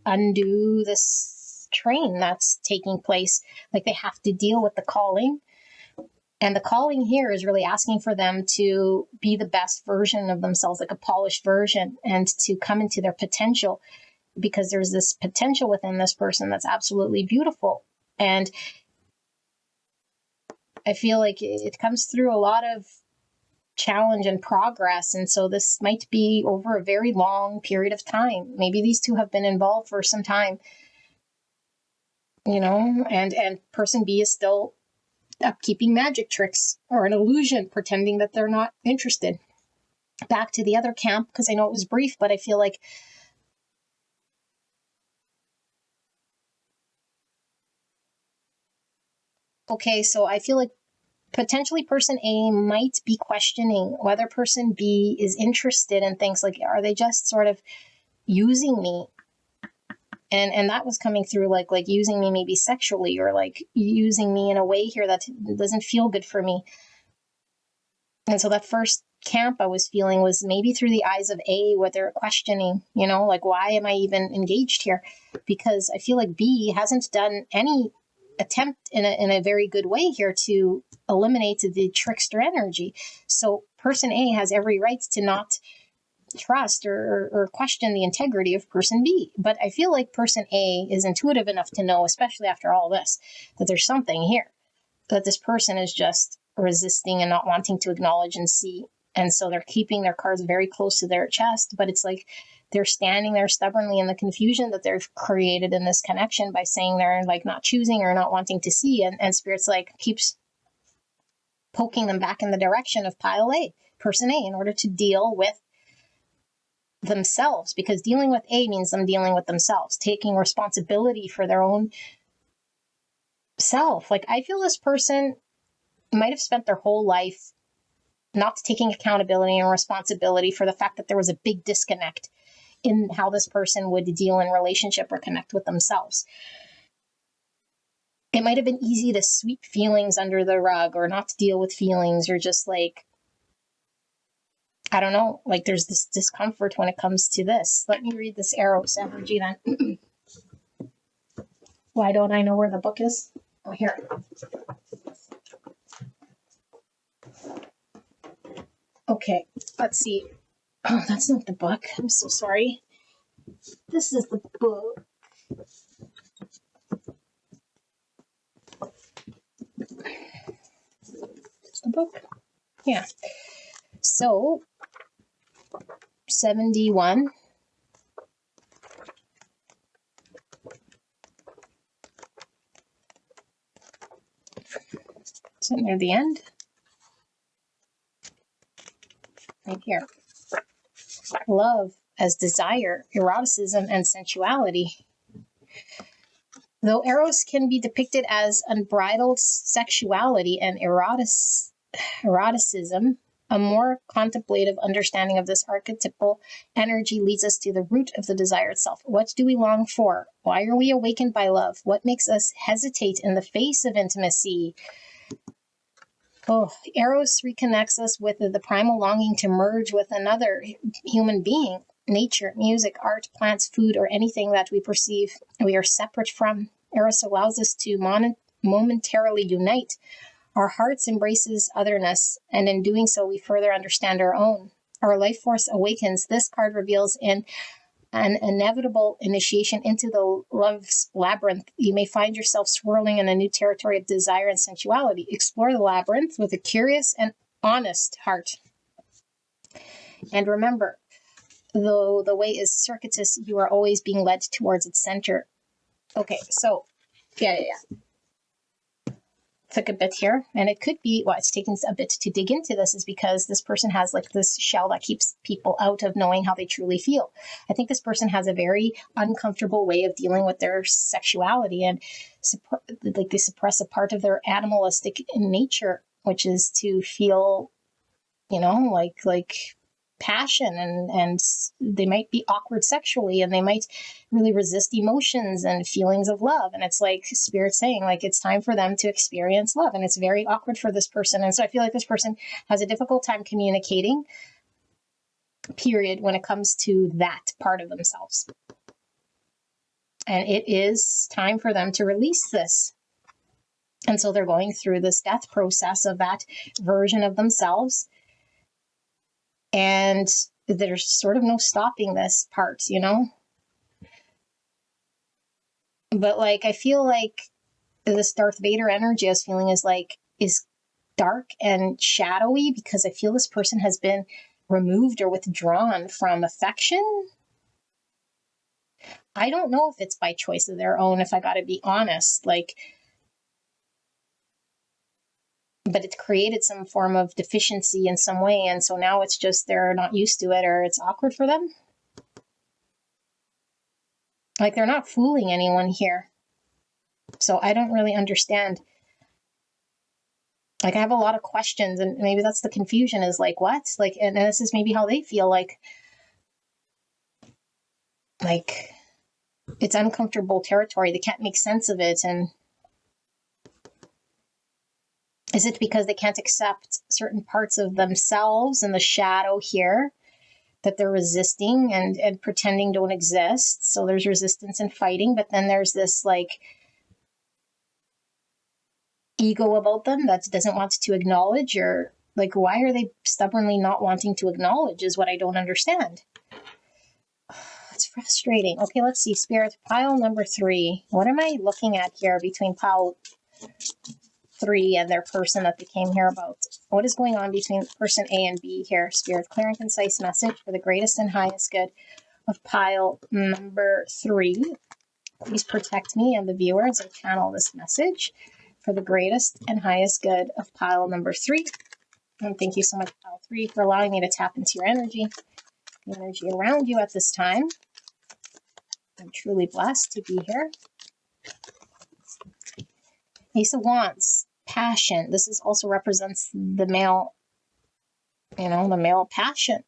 undo this train that's taking place. Like they have to deal with the calling. And the calling here is really asking for them to be the best version of themselves, like a polished version, and to come into their potential, because there's this potential within this person that's absolutely beautiful. And I feel like it comes through a lot of challenge and progress. And so this might be over a very long period of time. Maybe these two have been involved for some time, you know, and person B is still upkeeping magic tricks or an illusion, pretending that they're not interested. Back to the other camp, because I know it was brief, but I feel like okay, so I feel like potentially person A might be questioning whether person B is interested in things, like, are they just sort of using me? And that was coming through like using me maybe sexually, or like using me in a way here that doesn't feel good for me. And so that first camp I was feeling was maybe through the eyes of A, where they're questioning, you know, like, why am I even engaged here? Because I feel like B hasn't done any attempt in a very good way here to eliminate the trickster energy. So person A has every right to not trust or question the integrity of person B. But I feel like person A is intuitive enough to know, especially after all this, that there's something here, that this person is just resisting and not wanting to acknowledge and see. And so they're keeping their cards very close to their chest, but it's like they're standing there stubbornly in the confusion that they've created in this connection by saying they're like not choosing or not wanting to see. And Spirit's like keeps poking them back in the direction of pile A, person A, in order to deal with themselves, because dealing with A means them dealing with themselves, taking responsibility for their own self. Like, I feel this person might have spent their whole life not taking accountability and responsibility for the fact that there was a big disconnect in how this person would deal in relationship or connect with themselves. It might have been easy to sweep feelings under the rug or not to deal with feelings, or just like, I don't know, like there's this discomfort when it comes to this. Let me read this Eros energy then. Why don't I know where the book is? Oh, here. Okay, let's see. Oh, that's not the book. I'm so sorry. This is the book. The book? Yeah. So, 71. Is it near the end? Right here. Love as desire, eroticism, and sensuality. Though Eros can be depicted as unbridled sexuality and eroticism, a more contemplative understanding of this archetypal energy leads us to the root of the desire itself. What do we long for? Why are we awakened by love? What makes us hesitate in the face of intimacy? Oh, Eros reconnects us with the primal longing to merge with another human being. Nature, music, art, plants, food, or anything that we perceive we are separate from. Eros allows us to momentarily unite. Our hearts embraces otherness, and in doing so, we further understand our own. Our life force awakens. This card reveals an inevitable initiation into the love's labyrinth. You may find yourself swirling in a new territory of desire and sensuality. Explore the labyrinth with a curious and honest heart. And remember, though the way is circuitous, you are always being led towards its center. Okay, so, yeah. Took a bit here, and it could be why it's taken a bit to dig into this is because this person has like this shell that keeps people out of knowing how they truly feel. I think this person has a very uncomfortable way of dealing with their sexuality, and like they suppress a part of their animalistic nature, which is to feel, like passion, and they might be awkward sexually, and they might really resist emotions and feelings of love. And it's like Spirit saying, like, it's time for them to experience love, and it's very awkward for this person. And so I feel like this person has a difficult time communicating, period, when it comes to that part of themselves. And it is time for them to release this. And so they're going through this death process of that version of themselves. And there's sort of no stopping this part, But like, I feel like this Darth Vader energy I was feeling is dark and shadowy, because I feel this person has been removed or withdrawn from affection. I don't know if it's by choice of their own, if I got to be honest, but it created some form of deficiency in some way. And so now it's just, they're not used to it, or it's awkward for them. Like, they're not fooling anyone here. So I don't really understand. Like, I have a lot of questions, and maybe that's the confusion, is like, what? Like, and this is maybe how they feel, like it's uncomfortable territory. They can't make sense of it. And is it because they can't accept certain parts of themselves in the shadow here that they're resisting and pretending don't exist? So there's resistance and fighting, but then there's this like ego about them that doesn't want to acknowledge, or like, why are they stubbornly not wanting to acknowledge is what I don't understand. It's frustrating. Okay, let's see. Spirit, pile number 3. What am I looking at here between pile 3 and their person that they came here about? What is going on between person A and B here? Spirit, clear and concise message for the greatest and highest good of pile number 3. Please protect me and the viewer as I channel this message for the greatest and highest good of pile number 3. And thank you so much, pile 3, for allowing me to tap into your energy. the energy around you at this time. I'm truly blessed to be here. Ace of Wands, passion. This is also represents the male, the male passion.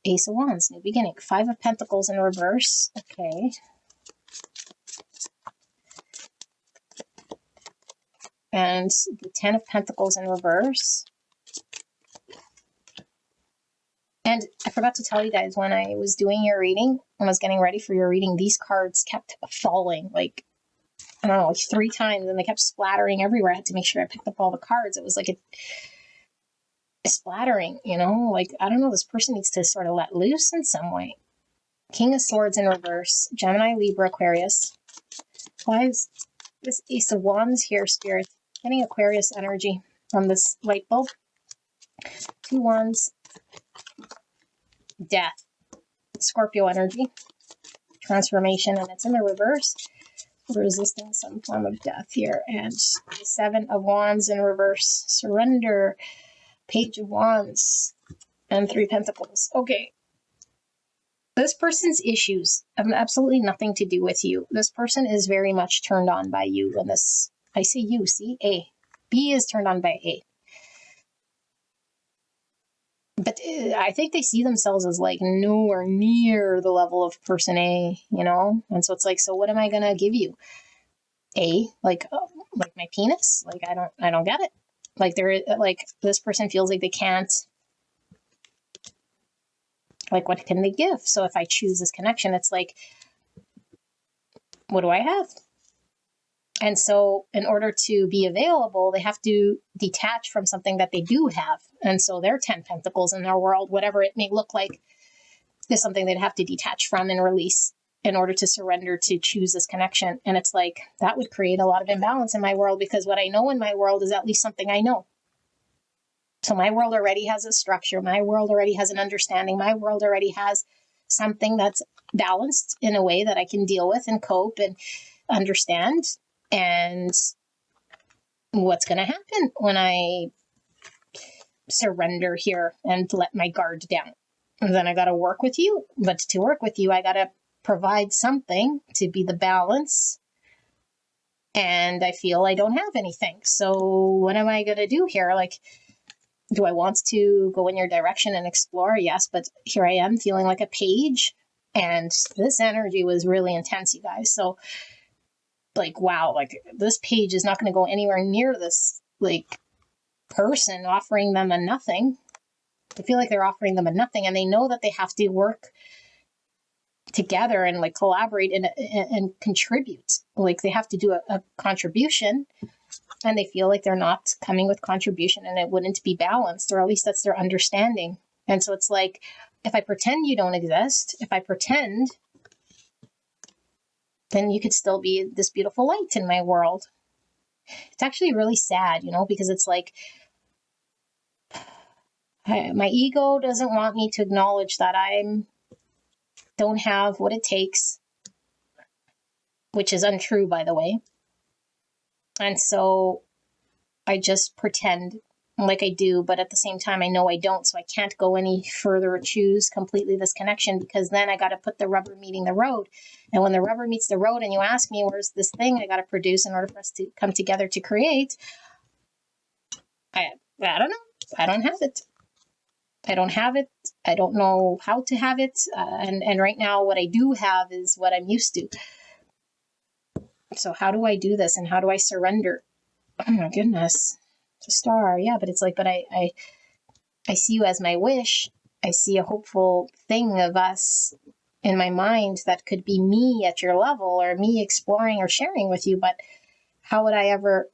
Ace of Wands, new beginning. Five of Pentacles in reverse. Okay. And the Ten of Pentacles in reverse. And I forgot to tell you guys, when I was doing your reading, when I was getting ready for your reading, these cards kept falling, like, I don't know, like 3 times, and they kept splattering everywhere. I had to make sure I picked up all the cards. It was like a splattering, like, I don't know, this person needs to sort of let loose in some way. King of Swords in reverse, Gemini, Libra, Aquarius. Why is this Ace of Wands here, Spirit? Getting Aquarius energy from this light bulb. 2 Wands. Death. Scorpio energy. Transformation, and it's in the reverse. Resisting some form of death here. And 7 of Wands in reverse. Surrender. Page of Wands. And 3 Pentacles. Okay. This person's issues have absolutely nothing to do with you. This person is very much turned on by you. And this, I say you, see? A. B is turned on by A. But I think they see themselves as like nowhere near the level of person A, And so it's like, so what am I going to give you? A, like my penis? Like, I don't get it. Like this person feels like they can't, like, what can they give? So if I choose this connection, it's like, what do I have? And so in order to be available, they have to detach from something that they do have. And so their 10 Pentacles in their world, whatever it may look like, is something they'd have to detach from and release in order to surrender to choose this connection. And it's like, that would create a lot of imbalance in my world, because what I know in my world is at least something I know. So my world already has a structure. My world already has an understanding. My world already has something that's balanced in a way that I can deal with and cope and understand. And what's going to happen when I surrender here and let my guard down? And then I got to work with you. But to work with you, I got to provide something to be the balance. And I feel I don't have anything. So what am I going to do here? Like, do I want to go in your direction and explore? Yes, but here I am feeling like a page. And this energy was really intense, you guys. So, like, wow, like, this page is not going to go anywhere near this, like, person, offering them a nothing. I feel like they're offering them a nothing, and they know that they have to work together and, like, collaborate and contribute. Like, they have to do a contribution, and they feel like they're not coming with contribution, and it wouldn't be balanced, or at least that's their understanding. And so it's like, if I pretend you don't exist, if I pretend, then you could still be this beautiful light in my world. It's actually really sad, because it's like, my ego doesn't want me to acknowledge that I don't have what it takes, which is untrue, by the way. And so I just pretend like I do, but at the same time, I know I don't. So I can't go any further or choose completely this connection, because then I got to put the rubber meeting the road. And when the rubber meets the road and you ask me, where's this thing I got to produce in order for us to come together to create? I don't know. I don't have it. I don't have it. I don't know how to have it. And right now, what I do have is what I'm used to. So how do I do this? And how do I surrender? Oh my goodness. It's a star. Yeah, but it's like, but I see you as my wish. I see a hopeful thing of us in my mind that could be me at your level, or me exploring or sharing with you. But how would I ever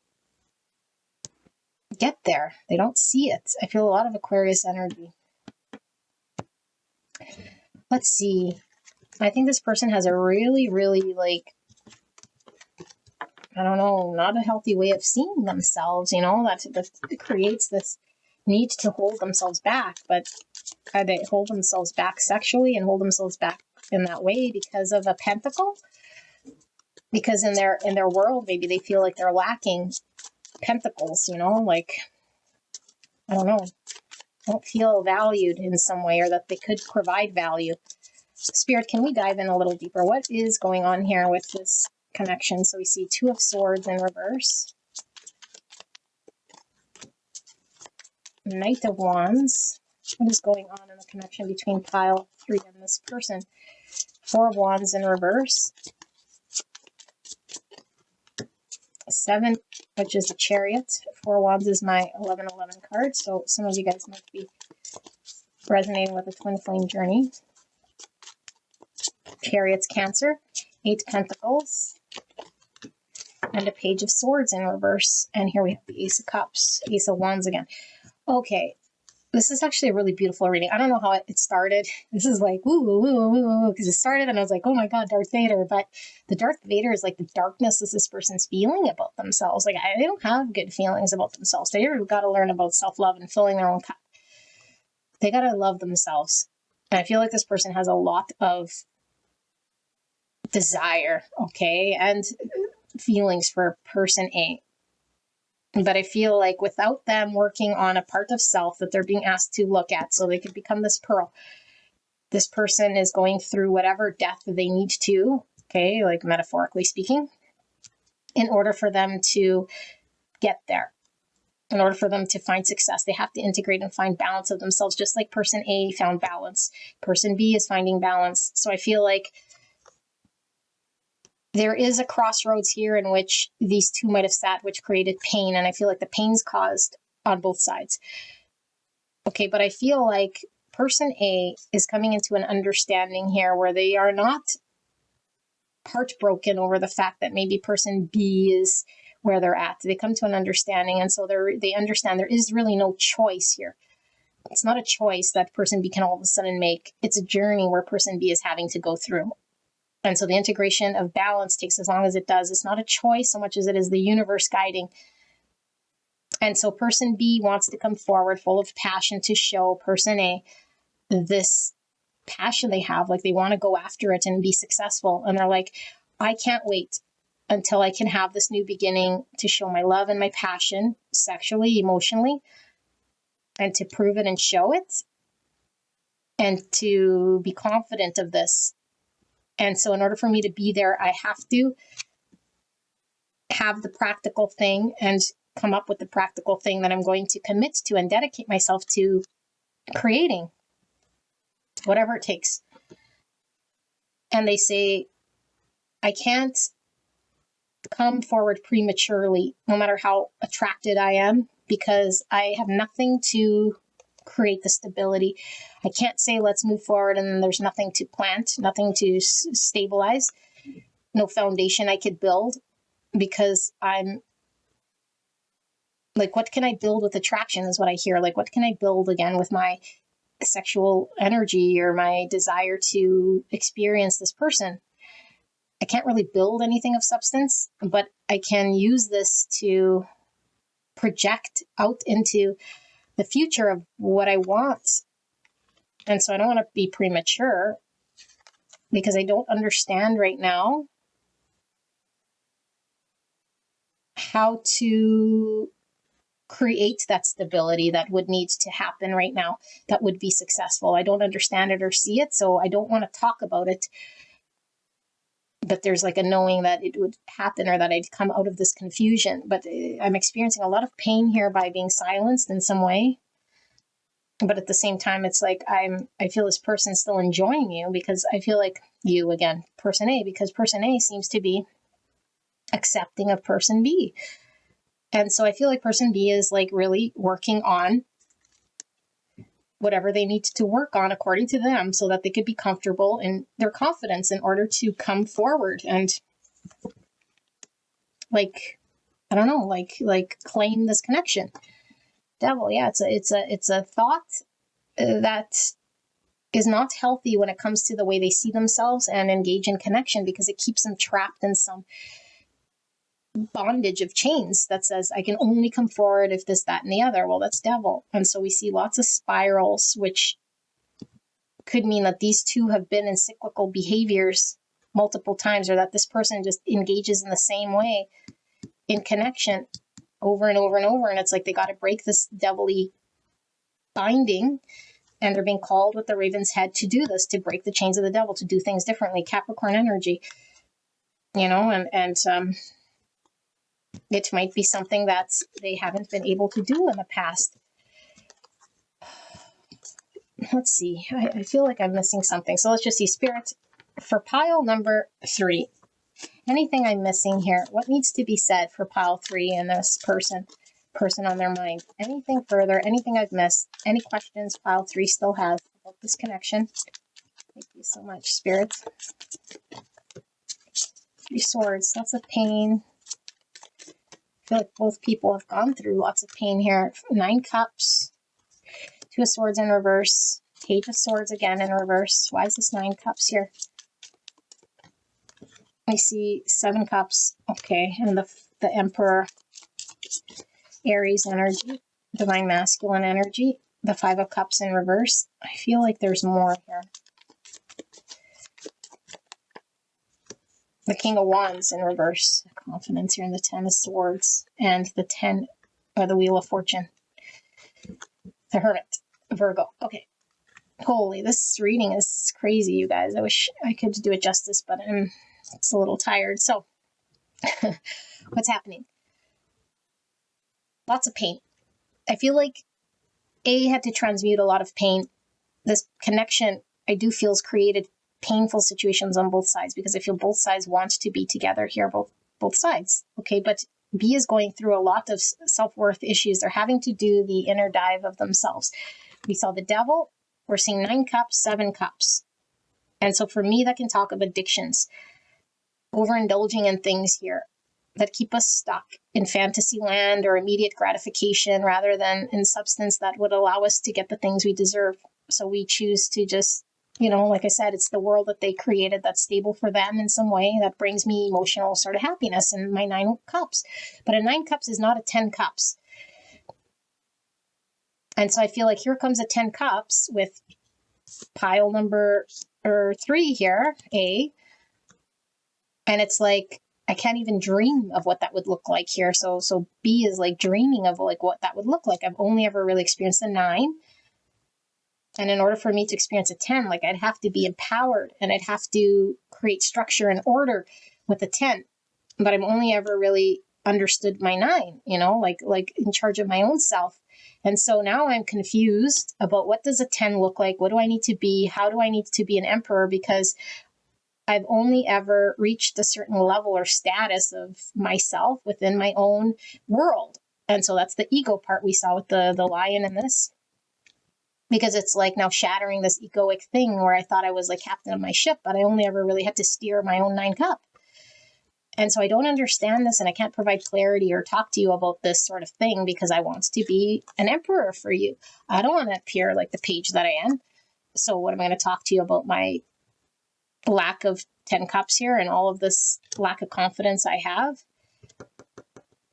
get there? They don't see it. I feel a lot of Aquarius energy. Let's see. I think this person has a really, really, like, I don't know, not a healthy way of seeing themselves, that creates this need to hold themselves back. But they hold themselves back sexually and hold themselves back in that way because of a pentacle. Because in their world, maybe they feel like they're lacking pentacles, like, I don't know. don't feel valued in some way, or that they could provide value. Spirit, can we dive in a little deeper? What is going on here with this connection? So we see Two of Swords in reverse, Knight of Wands. What is going on in the connection between pile 3 and this person? Four of Wands in reverse, 7, which is the Chariot. Four of Wands is my 1111 card, so some of you guys might be resonating with the twin flame journey. Chariot's Cancer, 8 Pentacles, and a Page of Swords in reverse. And here we have the Ace of Cups, Ace of Wands again. Okay, this is actually a really beautiful reading. I don't know how it started. This is like, woo, woo, woo, woo, woo, because it started and I was like, oh my God, Darth Vader. But the Darth Vader is like the darkness that this person's feeling about themselves. Like, they don't have good feelings about themselves. They've got to learn about self-love and filling their own cup. They got to love themselves. And I feel like this person has a lot of desire, okay, and feelings for person A. But I feel like without them working on a part of self that they're being asked to look at so they could become this pearl, this person is going through whatever death they need to, okay, like metaphorically speaking, in order for them to get there. In order for them to find success, they have to integrate and find balance of themselves, just like person A found balance. Person B is finding balance. So I feel like there is a crossroads here in which these two might have sat, which created pain. And I feel like the pain's caused on both sides. Okay, but I feel like person A is coming into an understanding here where they are not heartbroken over the fact that maybe person B is where they're at. They come to an understanding. And so they understand there is really no choice here. It's not a choice that person B can all of a sudden make. It's a journey where person B is having to go through. And so the integration of balance takes as long as it does. It's not a choice so much as it is the universe guiding. And so person B wants to come forward full of passion to show person A this passion they have, like they want to go after it and be successful. And they're like, I can't wait until I can have this new beginning to show my love and my passion sexually, emotionally, and to prove it and show it, and to be confident of this. And so in order for me to be there, I have to have the practical thing and come up with the practical thing that I'm going to commit to and dedicate myself to creating, whatever it takes. And they say, I can't come forward prematurely, no matter how attracted I am, because I have nothing to create the stability. I can't say let's move forward and then there's nothing to plant, nothing to stabilize, no foundation I could build, because I'm like, what can I build with attraction is what I hear. Like, what can I build again with my sexual energy or my desire to experience this person? I can't really build anything of substance, but I can use this to project out into the future of what I want. And so I don't want to be premature because I don't understand right now how to create that stability that would need to happen right now, that would be successful. I don't understand it or see it, so I don't want to talk about it. But there's like a knowing that it would happen or that I'd come out of this confusion. But I'm experiencing a lot of pain here by being silenced in some way. But at the same time, it's like I feel this person still enjoying you, because I feel like you, again, person A, because person A seems to be accepting of person B. And so I feel like person B is like really working on whatever they need to work on according to them so that they could be comfortable in their confidence in order to come forward and like, I don't know, like claim this connection. Devil, yeah, it's a thought that is not healthy when it comes to the way they see themselves and engage in connection, because it keeps them trapped in some bondage of chains that says I can only come forward if this, that, and the other. Well, that's devil. And so we see lots of spirals, which could mean that these two have been in cyclical behaviors multiple times, or that this person just engages in the same way in connection over and over and over. And it's like they got to break this devilly binding, and they're being called with the raven's head to do this, to break the chains of the devil, to do things differently. Capricorn energy, and it might be something that they haven't been able to do in the past. Let's see. I feel like I'm missing something. So let's just see. Spirit, for pile number 3. Anything I'm missing here? What needs to be said for pile 3 and this person on their mind? Anything further? Anything I've missed? Any questions pile 3 still has about this connection? Thank you so much, Spirit. 3 swords. Lots of pain. I feel like both people have gone through lots of pain here. 9 cups. 2 of swords in reverse. Page of swords again in reverse. Why is this 9 cups here? I see 7 cups. Okay, and the Emperor, Aries energy, divine masculine energy. The 5 of cups in reverse. I feel like there's more here. The King of Wands in reverse. Confidence here in the 10 of swords. And the 10, or the Wheel of Fortune. The Hermit, Virgo. Okay. Holy, this reading is crazy, you guys. I wish I could do it justice, but it's a little tired. So, what's happening? Lots of pain. I feel like A had to transmute a lot of pain. This connection, I do feel, has created painful situations on both sides, because I feel both sides want to be together here, both sides. Okay, but B is going through a lot of self-worth issues. They're having to do the inner dive of themselves. We saw the Devil. We're seeing 9 cups, 7 cups. And so for me, that can talk of addictions. Overindulging in things here that keep us stuck in fantasy land or immediate gratification rather than in substance that would allow us to get the things we deserve. So we choose to just, like I said, it's the world that they created that's stable for them in some way that brings me emotional sort of happiness in my 9 cups. But a 9 cups is not a 10 cups. And so I feel like here comes a 10 cups with pile number 3 here, A. And it's like, I can't even dream of what that would look like here. So B is like dreaming of like what that would look like. I've only ever really experienced a 9. And in order for me to experience a 10, like I'd have to be empowered and I'd have to create structure and order with a 10. But I've only ever really understood my 9, like in charge of my own self. And so now I'm confused about what does a 10 look like? What do I need to be? How do I need to be an emperor? Because I've only ever reached a certain level or status of myself within my own world. And so that's the ego part we saw with the lion in this. Because it's like now shattering this egoic thing where I thought I was like captain of my ship, but I only ever really had to steer my own 9 cup. And so I don't understand this, and I can't provide clarity or talk to you about this sort of thing because I want to be an emperor for you. I don't want to appear like the page that I am. So what am I going to talk to you about? My lack of 10 cups here and all of this lack of confidence I have.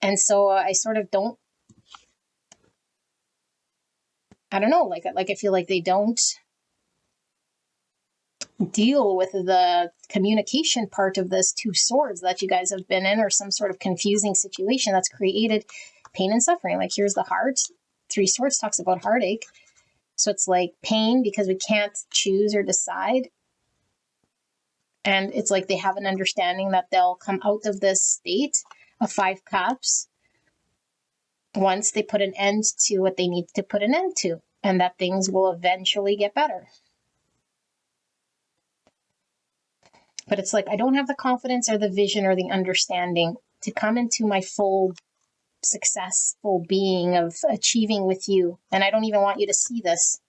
And so I sort of don't, I don't know, like I feel like they don't deal with the communication part of this 2 swords that you guys have been in, or some sort of confusing situation that's created pain and suffering. Like here's the heart. 3 swords talks about heartache. So it's like pain because we can't choose or decide. And it's like they have an understanding that they'll come out of this state of 5 cups once they put an end to what they need to put an end to, and that things will eventually get better. But it's like I don't have the confidence or the vision or the understanding to come into my full successful being of achieving with you. And I don't even want you to see this.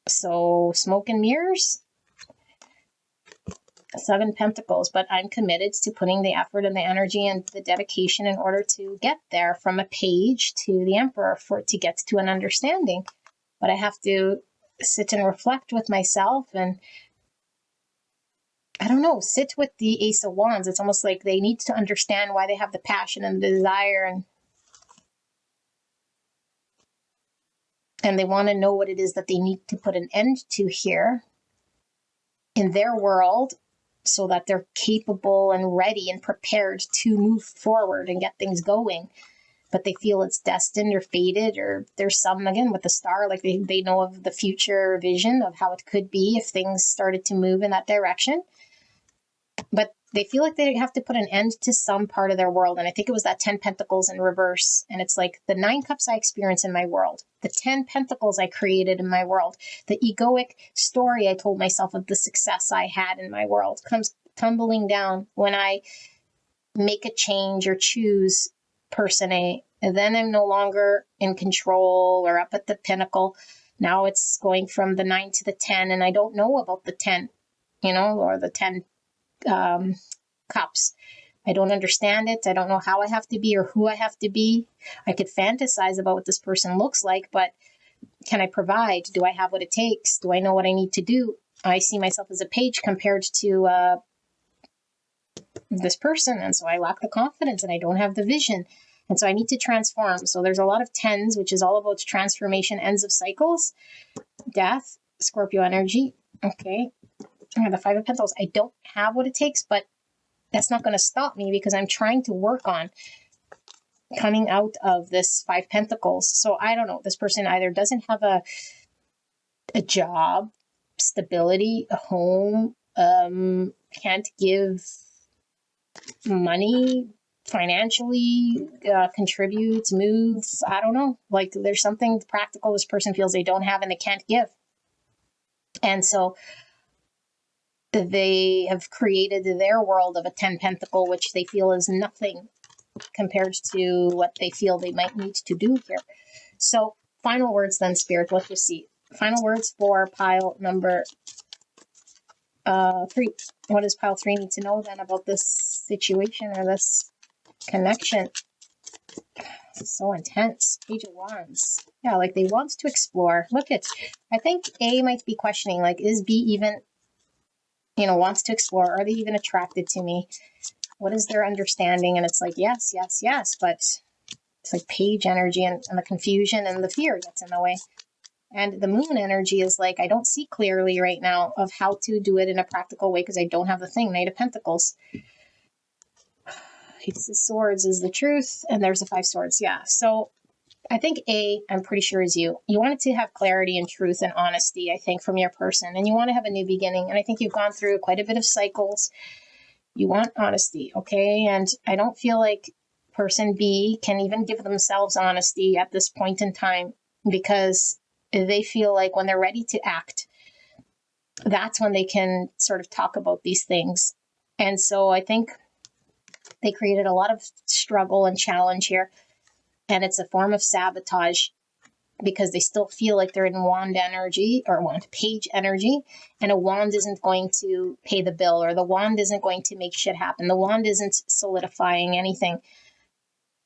So smoke and mirrors. 7 Pentacles, but I'm committed to putting the effort and the energy and the dedication in order to get there from a page to the Emperor to get to an understanding. But I have to sit and reflect with myself and I don't know, sit with the Ace of Wands. It's almost like they need to understand why they have the passion and the desire and they want to know what it is that they need to put an end to here in their world so that they're capable and ready and prepared to move forward and get things going. but they feel it's destined or fated, or there's some, again, with the star, like they know of the future vision of how it could be if things started to move in that direction. But they feel like they have to put an end to some part of their world. And I think it was that 10 Pentacles in reverse. And it's like the 9 Cups I experience in my world, the 10 Pentacles I created in my world, the egoic story I told myself of the success I had in my world comes tumbling down when I make a change or choose person A. And then I'm no longer in control or up at the pinnacle. Now it's going from the 9 to the 10, and I don't know about the 10, or the 10 cups. I don't understand it. I don't know how I have to be or who I have to be. I could fantasize about what this person looks like, but can I provide? Do I have what it takes? Do I know what I need to do? I see myself as a page compared to this person, and so I lack the confidence and I don't have the vision, and so I need to transform. So there's a lot of 10s, which is all about transformation, ends of cycles, death, Scorpio energy. Okay, I have the 5 of Pentacles. I don't have what it takes, but that's not going to stop me because I'm trying to work on coming out of this 5 Pentacles. So I don't know. This person either doesn't have a job, stability, a home, can't give money financially, contributes, moves. I don't know. Like there's something practical this person feels they don't have and they can't give. And so they have created their world of a 10 Pentacle, which they feel is nothing compared to what they feel they might need to do here. So final words then, Spirit, let's just see. Final words for pile number 3. What does pile 3 need to know then about this situation or this connection? So intense. Page of Wands. Yeah, like they want to explore. Look at, I think A might be questioning, like, is B even, wants to explore? Are they even attracted to me? What is their understanding? And it's like, yes, yes, yes. But it's like page energy and the confusion and the fear gets in the way. And the moon energy is like, I don't see clearly right now of how to do it in a practical way because I don't have the thing. Knight of Pentacles. Ace of Swords is the truth. And there's a 5 swords. Yeah. So I think A, I'm pretty sure is you. You wanted to have clarity and truth and honesty, I think, from your person. And you want to have a new beginning. And I think you've gone through quite a bit of cycles. You want honesty, okay? And I don't feel like person B can even give themselves honesty at this point in time because they feel like when they're ready to act, that's when they can sort of talk about these things. And so I think they created a lot of struggle and challenge here. And it's a form of sabotage because they still feel like they're in wand energy or wand page energy, and a wand isn't going to pay the bill, or the wand isn't going to make shit happen. The wand isn't solidifying anything.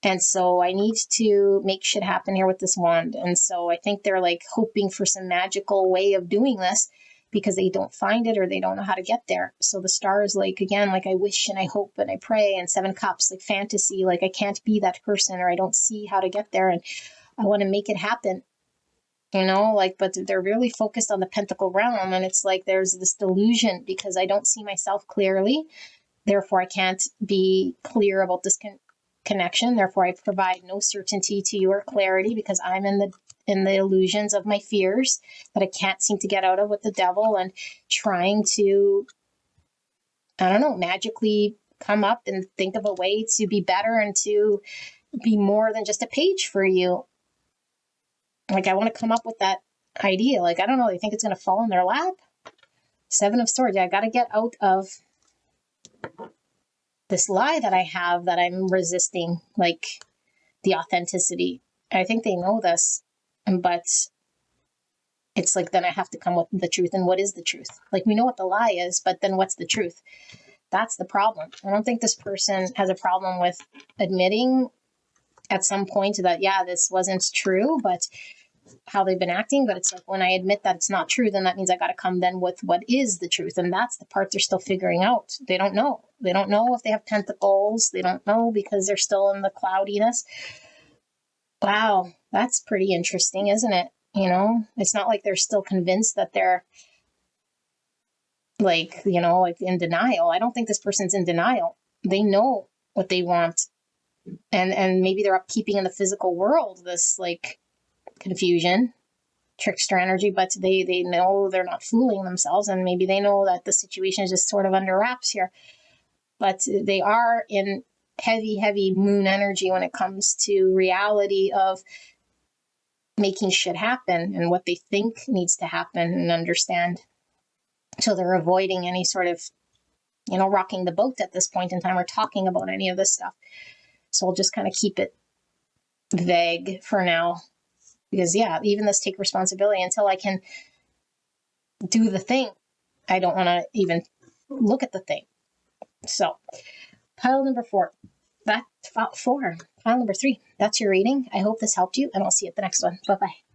And so I need to make shit happen here with this wand. And so I think they're like hoping for some magical way of doing this because they don't find it or they don't know how to get there. So the star is like, again, like I wish and I hope and I pray, and 7 cups, like fantasy, like I can't be that person or I don't see how to get there. And I want to make it happen, but they're really focused on the pentacle realm. And it's like, there's this delusion because I don't see myself clearly. Therefore, I can't be clear about this connection. Therefore, I provide no certainty to you or clarity because I'm in the illusions of my fears that I can't seem to get out of with the devil and trying to, I don't know, magically come up and think of a way to be better and to be more than just a page for you. Like, I want to come up with that idea. Like, I don't know, they think it's going to fall in their lap. 7 of Swords. Yeah, I got to get out of this lie that I have that I'm resisting, like the authenticity. I think they know this, but it's like, then I have to come with the truth. And what is the truth? Like, we know what the lie is, but then what's the truth? That's the problem. I don't think this person has a problem with admitting at some point that, yeah, this wasn't true, but how they've been acting. But it's like, when I admit that it's not true, then that means I got to come then with what is the truth. And that's the part they're still figuring out. They don't know. They don't know if they have pentacles. They don't know because they're still in the cloudiness. Wow, that's pretty interesting, isn't it? It's not like they're still convinced that they're like in denial. I don't think this person's in denial. They know what they want. And maybe they're upkeeping in the physical world this like confusion, trickster energy, but they know they're not fooling themselves, and maybe they know that the situation is just sort of under wraps here. But they are in heavy moon energy when it comes to reality of making shit happen and what they think needs to happen and understand. So they're avoiding any sort of, rocking the boat at this point in time or talking about any of this stuff. So I'll just kind of keep it vague for now, because even this take responsibility until I can do the thing. I don't want to even look at the thing. So pile number 4, pile number 3, that's your reading. I hope this helped you, and I'll see you at the next one. Bye-bye.